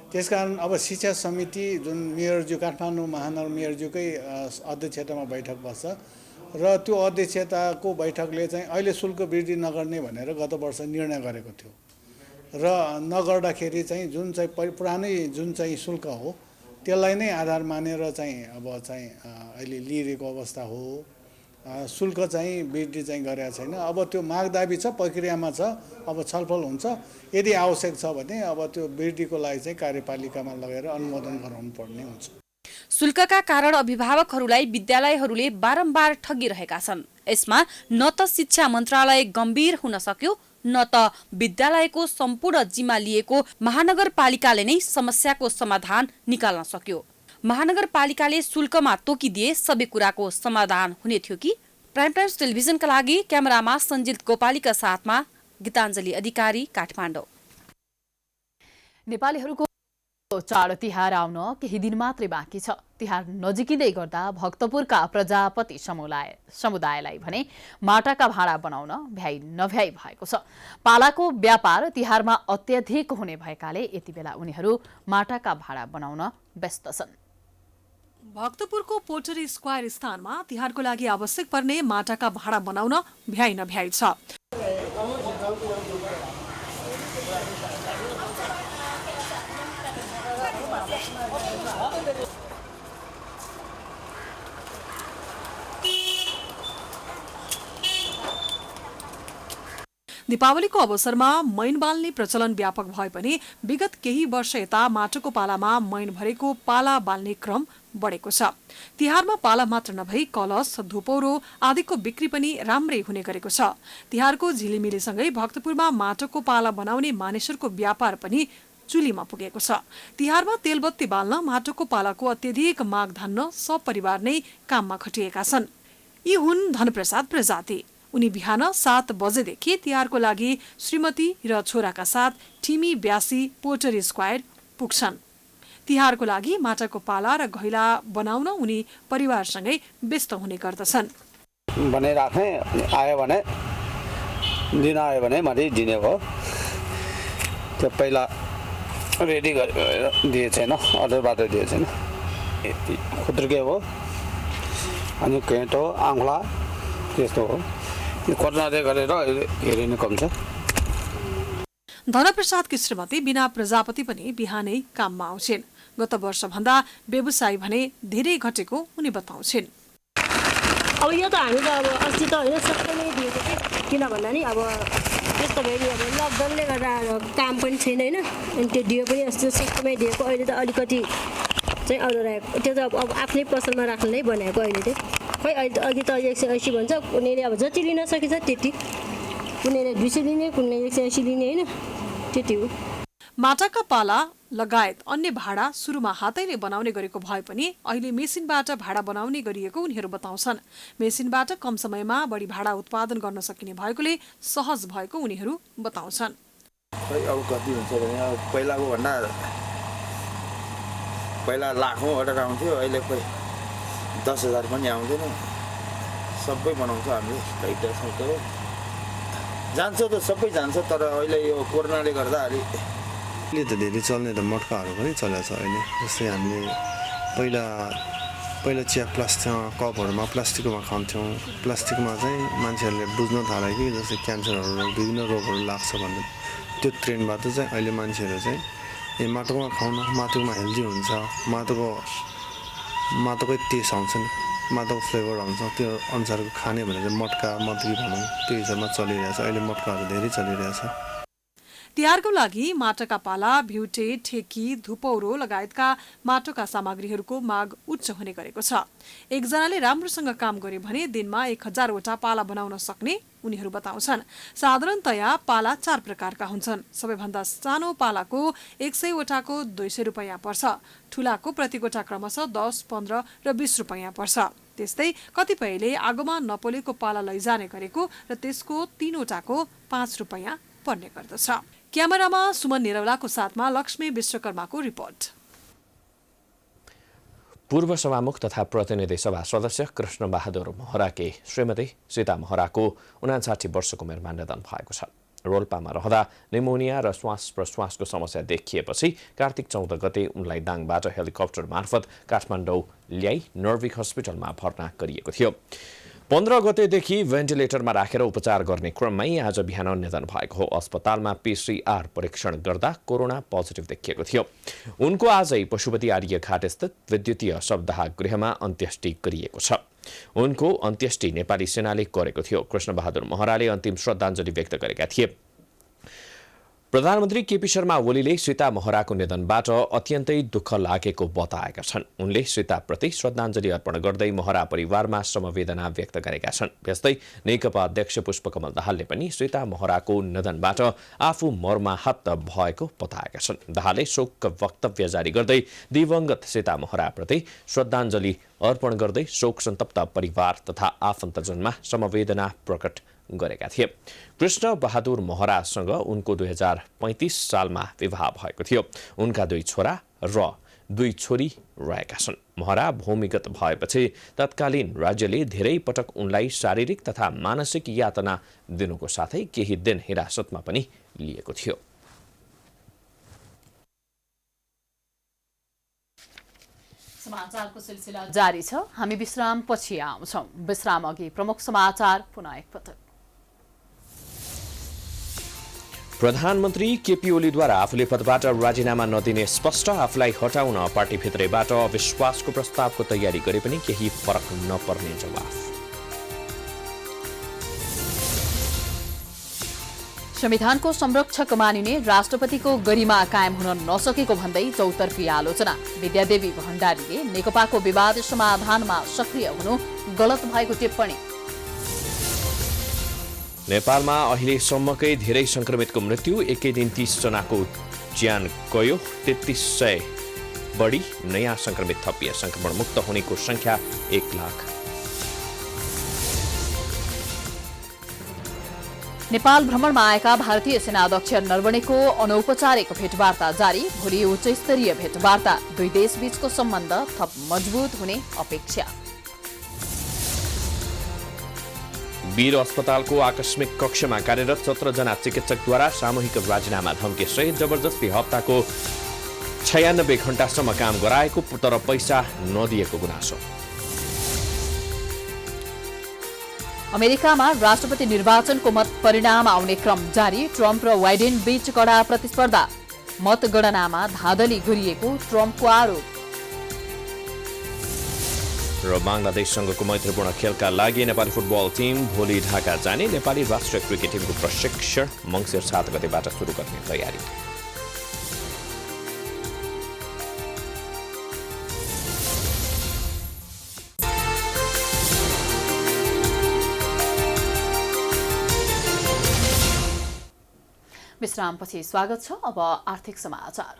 त्यसकारण अब शिक्षा समिति जुन मेयरज्यू काठमाडौँ महानगर मेयरज्यूकै अध्यक्षतामा बैठक बस्छ र त्यो अध्यक्षताको बैठकले चाहिँ अहिले शुल्क वृद्धि नगर्ने भनेर गत वर्ष निर्णय गरेको थियो र नगर्दाखेरि चाहिँ जुन चाहिँ पुरानै जुन चाहिँ शुल्क हो त्यसलाई नै आधार मानेर चाहिँ अब चाहिँ अहिले लिइरहेको अवस्था हो। शुल्क चाहिँ वृद्धि चाहिँ गरेका छैन। अब त्यो मागदाबी छ, प्रक्रियामा छ, अब छलफल हुन्छ। यदि आवश्यक छ भने अब त्यो वृद्धिको लागि चाहिँ कार्यपालिकामा लगेर अनुमोदन गराउनु पर्ने हुन्छ। शुल्कका कारण अभिभावकहरूलाई विद्यालयहरूले बारम्बार ठगिरहेका छन्। यसमा न त शिक्षा मन्त्रालय गम्भीर हुन सक्यो न त विद्यालयको सम्पूर्ण जिम्मा लिएको महानगरपालिकाले नै समस्याको समाधान निकाल्न सक्यो। महानगरपालिकाले शुल्कमा तोकिदिए सबै कुराको समाधान हुने थियो कि? प्राइम टाइम्स टेलिभिजनका लागि क्यामेरामा सञ्जित गोपालीका साथमा गीताञ्जली अधिकारी, काठमाडौँ। नेपालीहरूको चाड तिहार आउन केही दिन मात्रै बाँकी छ। तिहार नजिकिँदै गर्दा भक्तपुरका प्रजापति समुदायलाई भने माटाका भाँडा बनाउन भ्याइ नभ्याइ भएको छ। पालाको व्यापार तिहारमा अत्यधिक हुने भएकाले यति बेला उनीहरू माटाका भाँडा बनाउन व्यस्त छन्। भक्तपुरको पोटरी स्क्वायर स्थानमा तिहारको लागि आवश्यक पर्ने माटाका भाँडा बनाउन भ्याइ नभ्याइ छ। दीपावलीको अवसरमा मैन बाल्ने प्रचलन व्यापक भए पनि विगत केही वर्ष यता माटोको पालामा मैन भरेको पाला बाल्ने क्रम बढेको छ। तिहारमा पाला मात्र नभई कलश, धुपौरो आदिको बिक्री पनि राम्रै हुने गरेको छ। तिहारको झिलिमिलीसँगै भक्तपुरमा माटोको पाला बनाउने मानिसहरूको व्यापार पनि चुलीमा पुगेको छ। तिहारमा तेलबत्ती बाल्न माटोको पालाको अत्यधिक माग धान्न सपरिवार नै काममा खटिएका छन्। यी हुन् धनप्रसाद प्रजाति। उनी बिहान 7 बजेदेखि तिहारको लागि श्रीमती र छोराका साथ ठिमी ब्यासी पोटरी स्क्वायर पुग्छन्। तिहारको लागि माटाको पाला र घैला बनाउन उनी परिवारसँगै व्यस्त हुने गर्दछन्। बनाइराख्ने आयो भने दिन आयो भने मात्रै दिने हो। त्यो पहिला रेडी गरेर दिए छैन, अर्डरबाट दिए छैन। यति खुद्रुके हो अनि केटो आउँला त्यस्तो हो। कर्नाले गरेर हेरिनु कम छ। धनप्रसादकी श्रीमती बिना प्रजापति पनि बिहानै काममा आउँछिन्। गत वर्ष भन्दा व्यवसाय भने धेरै घटेको उनी बताउँछिन्। अब यो त हामी त अब अस्ति त होइन सबै नै दिएको थिएँ, किन भन्दा नि अब त्यस्तो भयो नि अब लकडाउनले गर्दा काम पनि छैन होइन अनि त्यो दियो पनि अस्ति सस्तोमै दिएको अहिले त अलिकति चाहिँ अडराएको त्यो त अब आफ्नै पसलमा राख्नु नै बनाएको अहिले चाहिँ खै अघि त 180 भन्छ कुनैले अब जति लिन सकिन्छ त्यति कुनैले 200 लिने कुनैले 180 लिने होइन त्यति हो। माटाका पाला लगायत अन्य भाडा सुरुमा हातैले बनाउने गरेको भए पनि अहिले मेसिनबाट भाडा बनाउने गरिएको उनीहरू बताउँछन्। मेसिनबाट कम समयमा बढी भाडा उत्पादन गर्न सकिने भएकोले सहज भएको उनीहरू बताउँछन्। खै अब कति हुन्छ भने अब पहिलाको भन्दा पहिला लाखौँ अर्डर आउँथ्यो अहिले खोइ 10,000 पनि आउँदैन। सबै बनाउँछ हामीले कैटा सबै जान्छ त सबै जान्छ तर अहिले यो कोरोनाले गर्दा अलि अहिले त धेरै चल्ने त मटकाहरू पनि चलेको छ अहिले। जस्तै हामीले पहिला चिया कपहरूमा प्लास्टिकमा खान्थ्यौँ। प्लास्टिकमा चाहिँ मान्छेहरूले बुझ्न थाल्यो कि जस्तै क्यान्सरहरू विभिन्न रोगहरू लाग्छ भन्ने त्यो ट्रेन्डबाट चाहिँ अहिले मान्छेहरू चाहिँ माटोमा खाउन माटोमा हेल्दी हुन्छ माटोकै टेस्ट आउँछ नि माटोको फ्लेभर आउँछ त्यो अनुसारको खाने भनेर मटका मटकी भनौँ त्यो हिसाबमा चलिरहेछ। अहिले मटकाहरू धेरै चलिरहेछ। तिहारको लागि माटाका पाला भिउटे ठेकी धुपौरो लगायतका माटोका सामग्रीहरूको माग उच्च हुने गरेको छ। एकजनाले राम्रोसँग काम गरे भने दिनमा 1000 वटा पाला बनाउन सक्ने उनीहरू बताउँछन्। साधारणतया पाला 4 प्रकारका हुन्छन्। सबैभन्दा सानो पालाको 100 वटाको 200 रुपैयाँ पर्छ। ठुलाको प्रति वटा क्रमशः 10, 15 र 20 रुपैयाँ पर्छ। त्यस्तै कतिपयले आगोमा नपोलेको पाला लैजाने गरेको र त्यसको 3 वटाको 5 रुपैयाँ पर्ने गर्दछ। क्यामेरामा सुमन निरौलाको साथमा लक्ष्मी विश्वकर्माको रिपोर्ट। पूर्व सभामुख तथा प्रतिनिधि सभा सदस्य कृष्ण बहादुर महराकी श्रीमती सीता महराको 59 वर्षको उमेरमा निधन भएको छ। रोल्पामा रहँदा निमोनिया र श्वास प्रश्वासको समस्या देखिएपछि कार्तिक 14 गते उनलाई दाङबाट हेलिकप्टर मार्फत काठमाडौँ ल्याई नर्भिक हस्पिटलमा भर्ना गरिएको थियो। 15 गतेदेखि भेन्टिलेटरमा राखेर उपचार गर्ने क्रममै आज बिहान निधन भएको हो। अस्पतालमा PCR परीक्षण गर्दा कोरोना पोजिटिभ देखिएको थियो। उनको आजै पशुपति आर्यघाट स्थित विद्युतीय शवदाह गृहमा अन्त्येष्टि गरिएको छ। उनको अन्त्येष्टि नेपाली सेनाले गरेको थियो। कृष्ण बहादुर महराले अन्तिम श्रद्धाञ्जली व्यक्त गरेका थिए। प्रधानमन्त्री केपी शर्मा ओलीले सीता महराको निधनबाट अत्यन्तै दुःख लागेको बताएका छन्। उनले सीताप्रति श्रद्धाञ्जली अर्पण गर्दै महरा परिवारमा समवेदना व्यक्त गरेका छन्। त्यस्तै नेकपा अध्यक्ष पुष्पकमल दाहालले पनि सीता महराको निधनबाट आफू मर्माहत भएको बताएका छन्। दाहालले शोक वक्तव्य जारी गर्दै दिवंगत सीता महराप्रति श्रद्धाञ्जली अर्पण गर्दै शोक सन्तप्त परिवार तथा आफन्तजनमा समवेदना प्रकट गरेका थिए। कृष्ण बहादुर महरासँग उनको 2035 सालमा विवाह भएको थियो। उनका 2 छोरा र 2 छोरी रहेका छन्। महरा भूमिगत भएपछि तत्कालीन राज्यले धेरै पटक उनलाई शारीरिक तथा मानसिक यातना दिनुको साथै केही दिन हिरासतमा पनि लिएको थियो। समाचारको सिलसिला जारी छ। हामी विश्राम पछि आउँछौं। विश्राम अघि प्रमुख समाचार पुनः एकपटक। प्रधानमन्त्री केपी ओलीद्वारा आफूले पदबाट राजीनामा नदिने स्पष्ट, आफूलाई हटाउन पार्टीभित्रैबाट अविश्वासको प्रस्तावको तयारी गरे पनि केही फरक नपर्ने जवाफ। संविधानको संरक्षक मानिने राष्ट्रपतिको गरिमा कायम हुन नसकेको भन्दै चौतर्फी आलोचना। विद्यादेवी भण्डारीले नेकपाको विवाद समाधानमा सक्रिय हुनु गलत भएको टिप्पणी। नेपालमा अहिलेसम्मकै धेरै संक्रमितको मृत्यु, एकै दिन 30 जनाको ज्यान गयो। 3300 बढी नयाँ संक्रमित थपिए। संक्रमण मुक्त हुनेको संख्या 1 लाख। नेपाल भ्रमणमा आएका भारतीय सेना अध्यक्ष नरवणेको अनौपचारिक भेटवार्ता जारी। भोलि उच्चस्तरीय भेटवार्ता। 2 देशबीचको सम्बन्ध थप मजबुत हुने अपेक्षा। वीर अस्पतालको आकस्मिक कक्षमा कार्यरत 17 जना चिकित्सकद्वारा सामूहिक राजीनामा धम्की सहित जबरजस्ती हप्ताको 96 घण्टासम्म काम गराएको तर पैसा नदिएको गुनासो। अमेरिकामा राष्ट्रपति निर्वाचनको मत परिणाम आउने क्रम जारी। ट्रम्प र बाइडेन बीच कडा प्रतिस्पर्धा। मतगणनामा धाँधली गरिएको ट्रम्पको आरोप। र बङ्गलादेशसँगको मैत्रीपूर्ण खेलका लागि नेपाली फुटबल टिम भोलि ढाका जाने। नेपाली राष्ट्रिय क्रिकेट टिमको प्रशिक्षण मङ्सिर 7 गतेबाट सुरु गर्ने तयारी। विश्रामपछि स्वागत छ। अब आर्थिक समाचार।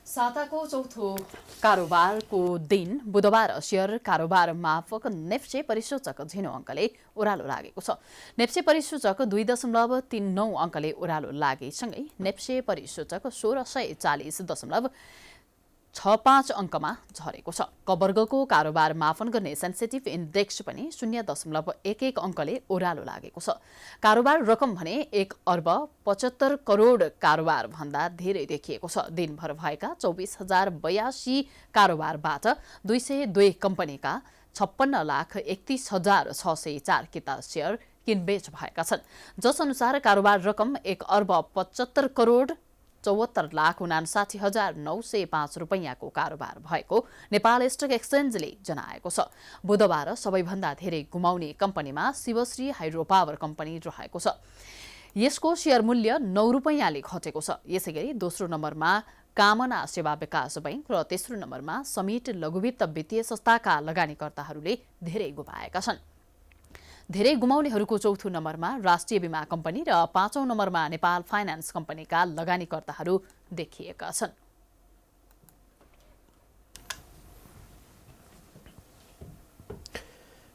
साताको चौथो कारोबारको दिन बुधबार शेयर कारोबार माफक नेप्से परिसूचक झिनो अङ्कले ओह्रालो लागेको छ। नेप्से परिसूचक 2.39 अङ्कले ओह्रालो लागेसँगै नेप्से परिसूचक 1640.65 अङ्कमा झरेको छ। कवर्गको कारोबार मापन गर्ने सेन्सिटिभ इन्डेक्स पनि 0.11 अङ्कले ओह्रालो लागेको छ। कारोबार रकम भने 1 अर्ब 75 करोड कारोबार भन्दा धेरै देखिएको छ। दिनभर भएका 24,082 कारोबारबाट 202 कम्पनीका 56,31,604 किता शेयर किनबेच भएका छन्, जस अनुसार कारोबार रकम 1 अर्ब 75 करोड 74,59,905 रुपैयाँको कारोबार भएको नेपाल स्टक एक्सचेन्जले जनाएको छ। बुधबार सबैभन्दा धेरै गुमाउने कम्पनीमा शिवश्री हाइड्रो पावर कम्पनी रहेको छ। यसको शेयर मूल्य 9 रुपैयाँले घटेको छ। यसैगरी दोस्रो नम्बरमा कामना सेवा विकास बैंक र तेस्रो नम्बरमा समिट लघुवित्त वित्तीय संस्थाका लगानीकर्ताहरूले धेरै गुमाएका छन्। धेरै गुमाउनेहरूको चौथो नम्बरमा राष्ट्रिय बीमा कम्पनी र 5औं नम्बरमा नेपाल फाइनान्स कम्पनीका लगानीकर्ताहरू देखिएका छन्।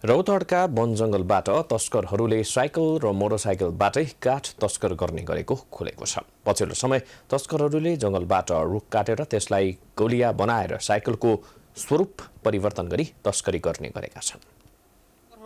रौतहटका वन जंगलबाट तस्करहरूले साइकल र मोटरसाइकलबाटै काठ तस्कर गर्ने गरेको खुलेको छ। पछिल्लो समय तस्करहरूले जंगलबाट रुख काटेर त्यसलाई गोलिया बनाएर साइकलको स्वरूप परिवर्तन गरी तस्करी गर्ने गरेका छन्।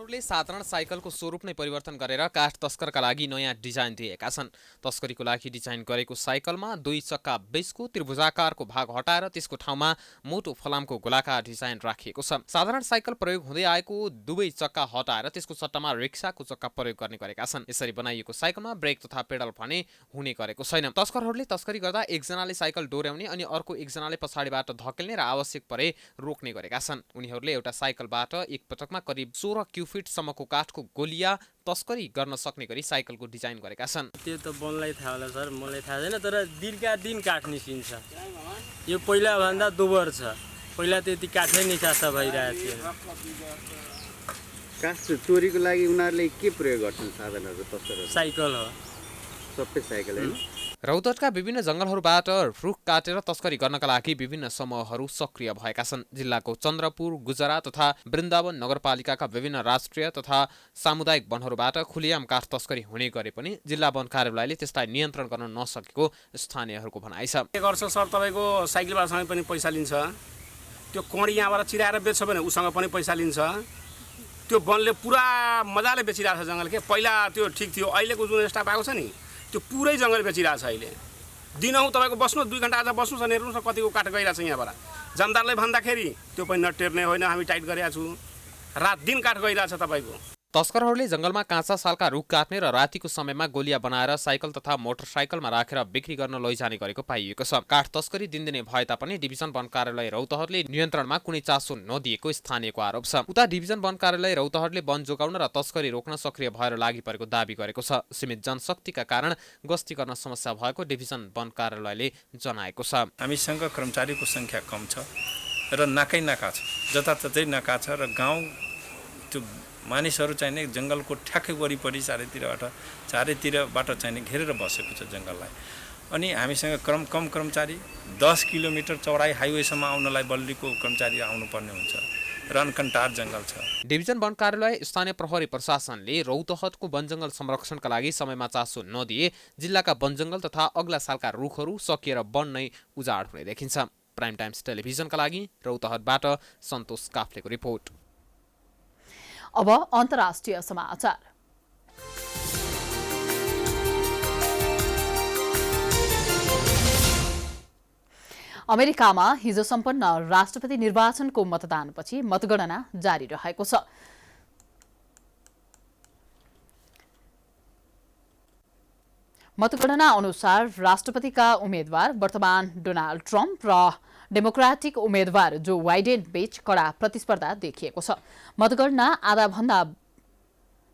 तस्करहरूले साधारण साइकलको स्वरूप नै परिवर्तन गरेर काठ तस्करका लागि नयाँ डिजाइन दिएका छन्। तस्करीको लागि डिजाइन गरेको साइकलमा 2 चक्का बेसको त्रिभुजाकारको भाग हटाएर त्यसको ठाउँमा मोटो फलामको गोलाकार डिजाइन राखिएको छ। साधारण साइकल प्रयोग हुँदै आएको 2 चक्का हटाएर त्यसको सट्टामा रिक्साको चक्का प्रयोग गर्ने गरेका छन्। यसरी बनाइएको साइकलमा ब्रेक तथा पेडल भने हुने गरेको छैन। तस्करहरूले तस्करी गर्दा एकजनाले साइकल डोर्याउने अनि अर्को एकजनाले पछाडिबाट धकेल्ने र आवश्यक परे रोक्ने गरेका छन्। उनीहरूले एउटा साइकलबाट एक पटकमा करिब 16 क्युफिट सम्मको काठको गोलिया तस्करी गर्न सक्ने गरी साइकलको डिजाइन गरेका छन्। त्यो त बनलाई थाहा होला सर, मलाई थाहा छैन, तर दिनका दिन काठ निस्किन्छ। यो पहिला भन्दा दोबर छ, पहिला त्यति काठै निकासा भइरहेको थियो। काठ चोरीको लागि उनीहरूले के प्रयोग गर्छन् साधनहरू तस्करहरू? साइकल हो, सबै साइकल हैन। रौतहटका विभिन्न जंगलहरूबाट रुख काटेर तस्करी गर्नका लागि विभिन्न समूहहरू सक्रिय भएका छन्। जिल्लाको चन्द्रपुर, गुजरा तथा वृन्दावन नगरपालिकाका विभिन्न राष्ट्रिय तथा सामुदायिक वनहरूबाट खुलेआम काठ तस्करी हुने गरे पनि जिल्ला वन कार्यालयले त्यसलाई नियन्त्रण गर्न नसकेको स्थानीयहरूको भनाइ छ। के गर्छ सर, तपाईँको साइकलबाटसँग पनि पैसा लिन्छ, त्यो कडी यहाँबाट चिराएर बेच्छ भने उसँग पनि पैसा लिन्छ। त्यो वनले पुरा मजाले बेचिरहेको छ जङ्गल। के पहिला त्यो ठिक थियो, अहिलेको जुन स्टाफ आएको छ नि त्यो पुरै जङ्गल बेचिरहेको छ। अहिले दिनहुँ तपाईँको बस्नु 2 घण्टा आज बस्नु छ, हेर्नुहोस् न कतिको काठ गइरहेको छ यहाँबाट। जनताले भन्दाखेरि त्यो पनि नटेर्ने होइन, हामी टाइट गरेका छु, रात दिन काठ गइरहेछ तपाईँको। तस्करहरूले जंगलमा काँचा सालका रुख काट्ने र रातिको समयमा गोलिया बनाएर साइकल तथा मोटरसाइकलमा राखेर बिक्री गर्न लैजाने गरेको पाइएको छ। काठ तस्करी दिनदिनै भए तापनि डिभिजन वन कार्यालय रौतहटले नियन्त्रणमा कुनै चासो नदिएको स्थानीयको आरोप छ। उता डिभिजन वन कार्यालय रौतहटले वन जोगाउन र तस्करी रोक्न सक्रिय भएर लागि परेको दाबी गरेको छ। सीमित जनशक्तिका कारण गस्ती गर्न समस्या भएको डिभिजन वन कार्यालयले जनाएको छ। हामीसँग कर्मचारीको संख्या कम छ र नाकै नाका छ, जताततै नाका छ र गाउँ त्यो मानिसहरू चाहिने जङ्गलको ठ्याक्कै वरिपरि चारैतिरबाट चाहिने घेरेर बसेको छ जङ्गललाई। अनि हामीसँग कम कर्मचारी 10 किलोमिटर चौडाइ हाइवेसम्म आउनलाई बल्लीको कर्मचारी आउनुपर्ने हुन्छ र अनकन्टार जङ्गल छ। डिभिजन वन कार्यालय स्थानीय प्रहरी प्रशासनले रौतहटको वनजङ्गल संरक्षणका लागि समयमा चासो नदिए जिल्लाका वनजङ्गल तथा अग्ला सालका रुखहरू सकिएर वन नै उजाड हुने देखिन्छ। प्राइम टाइम्स टेलिभिजनका लागि रौतहटबाट सन्तोष काफ्लेको रिपोर्ट। अब अन्तर्राष्ट्रिय समाचार। अमेरिकामा हिजो सम्पन्न राष्ट्रपति निर्वाचनको मतदानपछि मतगणना जारी रहेको छ। मतगणना अनुसार राष्ट्रपतिका उम्मेद्वार वर्तमान डोनाल्ड ट्रम्प र डेमोक्रेटिक उम्मेद्वार जो बाइडेन बीच कड़ा प्रतिस्पर्धा देखिएको छ। मतगणना आधाभन्दा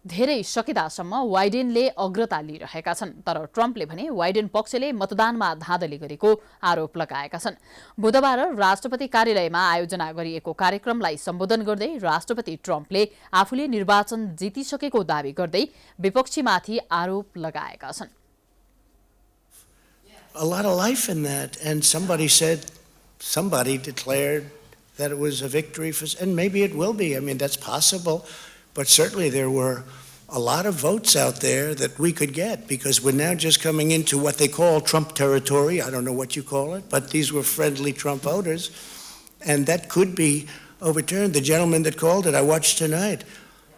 धेरै सकिदासम्म बाइडेनले अग्रता लिइरहेका छन्, तर ट्रम्पले भने बाइडेन पक्षले मतदानमा धाँधली गरेको आरोप लगाएका छन्। बुधबार राष्ट्रपति कार्यालयमा आयोजना गरिएको कार्यक्रमलाई सम्बोधन गर्दै राष्ट्रपति ट्रम्पले आफूले निर्वाचन जितिसकेको दावी गर्दै विपक्षीमाथि आरोप लगाएका छन्। A lot of life in that, and somebody declared that it was a victory for, and maybe it will be. I mean, that's possible. But certainly there were a lot of votes out there that we could get, because we're now just coming into what they call Trump territory. I don't know what you call it, but these were friendly Trump voters, and that could be overturned. The gentleman that called it, I watched tonight,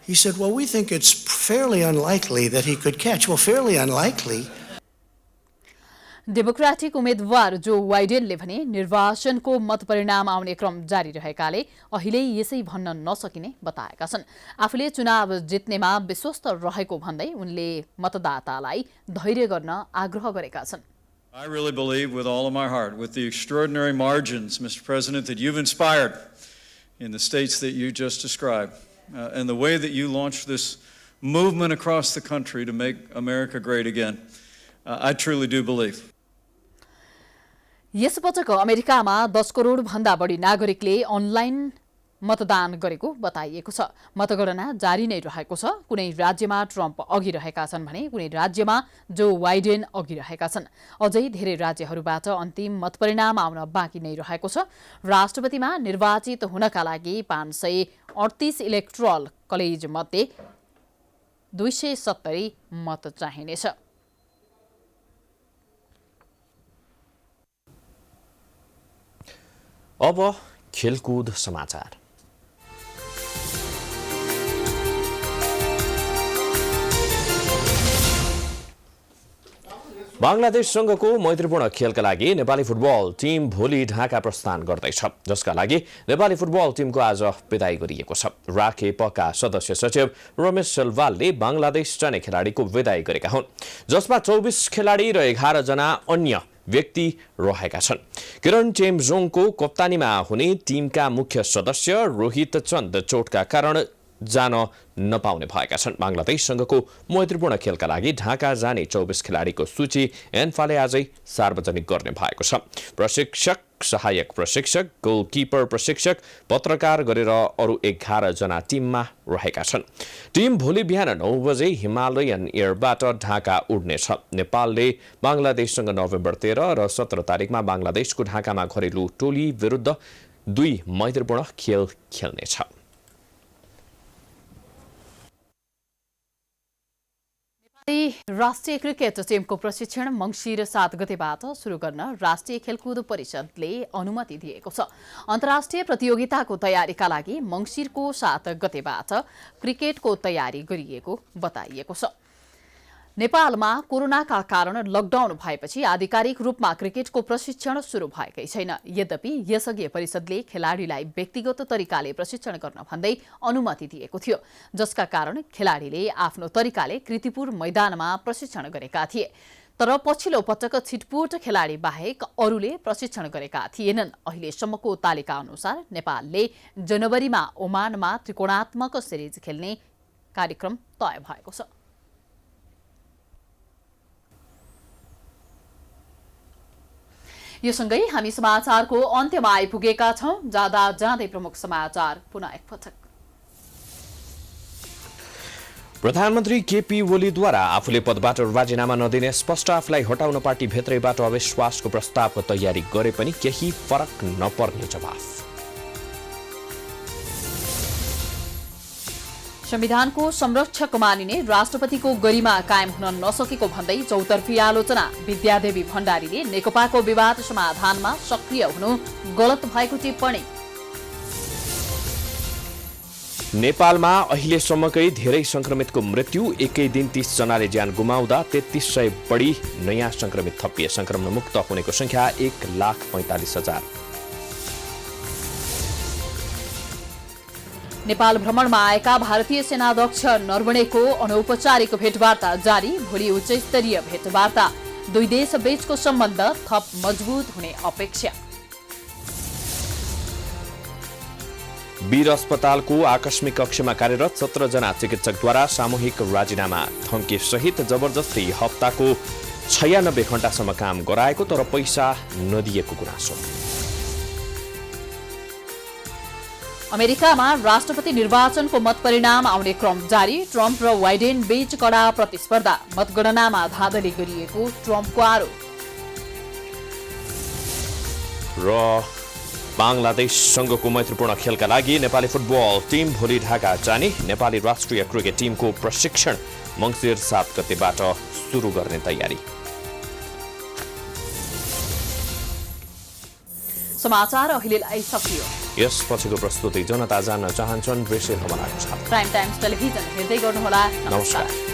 he said, well, we think it's fairly unlikely that he could catch. Well, fairly unlikely. Democratic उम्मेद्वार जो बाइडेनले भने निर्वाचनको मतपरिणाम आउने क्रम जारी रहेकाले अहिले यसै भन्न नसकिने बताएका छन्। आफूले चुनाव जित्नेमा विश्वस्त रहेको भन्दै उनले मतदातालाई धैर्य गर्न आग्रह गरेका छन्। I really believe with all of my heart, with the extraordinary margins, Mr. President, that you've inspired in the states that you just described, and the way that you launched this movement across the country to make America great again, I truly do believe. यसपटक अमेरिकामा 10 करोड भन्दा बढी नागरिकले अनलाइन मतदान गरेको बताइएको छ। मतगणना जारी नै रहेको छ। कुनै राज्यमा ट्रम्प अघि रहेका छन् भने कुनै राज्यमा जो बाइडेन अघि रहेका छन्। अझै धेरै राज्यहरूबाट अन्तिम मतपरिणाम आउन बाँकी नै रहेको छ। राष्ट्रपतिमा निर्वाचित हुनका लागि 538 इलेक्ट्रल कलेज मध्ये 270 मत चाहिनेछ। अब खेलकुद समाचार। बंगलादेशसँगको मैत्रीपूर्ण खेलका लागि नेपाली फुटबल टिम भोलि ढाका प्रस्थान गर्दैछ, जसका लागि नेपाली फुटबल टिमको आज विदाई गरिएको छ। राखेपका सदस्य सचिव रमेश सेलवालले बंगलादेश जाने खेलाडीको विदाई गरेका हुन्, जसमा 24 खेलाडी र 11 जना अन्य व्यक्ति रहेका छन्। किरण चेम्जोङको कप्तानीमा हुने टिमका मुख्य सदस्य रोहित चन्द चोटका कारण जान नपाउने भएका छन्। बंगलादेशसँगको मैत्रीपूर्ण खेलका लागि ढाका जाने 24 खेलाडीको सूची एन्फाले आजै सार्वजनिक गर्ने भएको छ। प्रशिक्षक, सहायक प्रशिक्षक, गोलकिपर प्रशिक्षक, पत्रकार गरेर अरू 11 जना टिममा रहेका छन्। टिम भोलि बिहान 9 बजे हिमालयन एयरबाट ढाका उड्नेछ। नेपालले बंगलादेशसँग नोभेम्बर 13 र 17 तारिकमा बंगलादेशको ढाकामा घरेलु टोली विरुद्ध 2 मैत्रीपूर्ण खेल खेल्नेछ। राष्ट्रिय क्रिकेट टिमको प्रशिक्षण मंगिर 7 गतेबाट सुरु गर्न राष्ट्रिय खेलकुद परिषदले अनुमति दिएको छ। अन्तर्राष्ट्रिय प्रतियोगिताको तयारीका लागि मंगिरको 7 गतेबाट क्रिकेटको तयारी गरिएको बताइएको छ। नेपालमा कोरोनाका कारण लकडाउन भएपछि आधिकारिक रूपमा क्रिकेटको प्रशिक्षण सुरु भएकै छैन। यद्यपि यसअघि परिषदले खेलाडीलाई व्यक्तिगत तरिकाले प्रशिक्षण गर्न भन्दै अनुमति दिएको थियो, जसका कारण खेलाडीले आफ्नो तरिकाले कृतिपुर मैदानमा प्रशिक्षण गरेका थिए। तर पछिल्लो पटक छिटपुट खेलाडी बाहेक अरूले प्रशिक्षण गरेका थिएनन्। अहिलेसम्मको तालिका अनुसार नेपालले जनवरीमा ओमानमा त्रिकोणात्मक सिरिज खेल्ने कार्यक्रम तय भएको छ। यो सँगै हामी समाचारको अन्त्यमा आइपुगेका छौं। जाँदा जाँदै प्रमुख समाचार पुनः एकपटक। प्रधानमन्त्री केपी ओलीद्वारा आफूले पदबाट राजीनामा नदिने स्पष्ट आफूलाई हटाउन पार्टी भित्रैबाट अविश्वासको प्रस्तावको तयारी गरे पनि केही फरक नपर्ने जवाफ। संविधानको संरक्षक मानिने राष्ट्रपतिको गरिमा कायम हुन नसकेको भन्दै चौतर्फी आलोचना। विद्यादेवी भण्डारीले नेकपाको विवाद समाधानमा सक्रिय हुनु गलत भएको टिप्पणी। नेपालमा अहिलेसम्मकै धेरै संक्रमितको मृत्यु। एकै दिन 30 जनाले ज्यान गुमाउँदा 3300 बढी नयाँ संक्रमित थपिए। संक्रमणमुक्त हुनेको संख्या 1,45,000। नेपाल भ्रमणमा आएका भारतीय सेनाध्यक्ष नरवणेको अनौपचारिक भेटवार्ता जारी। भोलि उच्चस्तरीय भेटवार्ता। दुई देश बीचको सम्बन्ध थप मजबुत हुने अपेक्षा। वीर अस्पतालको आकस्मिक कक्षमा कार्यरत 17 जना चिकित्सकद्वारा सामूहिक राजीनामा। धम्की सहित जबरजस्ती हप्ताको 96 घण्टासम्म काम गराएको तर पैसा नदिएको गुनासो। अमेरिकामा राष्ट्रपति निर्वाचनको मतपरिणाम आउने क्रम जारी। ट्रम्प र बाइडेन बीच कडा प्रतिस्पर्धा। मतगणनामा धाँधली गरिएको ट्रम्पको आरोप। र बांग्लादेशसँगको मैत्रीपूर्ण खेलका लागि नेपाली फुटबल टिम भोलि ढाका जाने। नेपाली राष्ट्रिय क्रिकेट टिमको प्रशिक्षण मङ्सिर 7 गतेबाट सुरु गर्ने तयारी। समाचार अहिलेलाई सकियो। यसपछिको प्रस्तुति जनता जान्न चाहन्छन्। प्राइम टाइम्स टेलिभिजन हेर्दै गर्नुहोला। नमस्कार।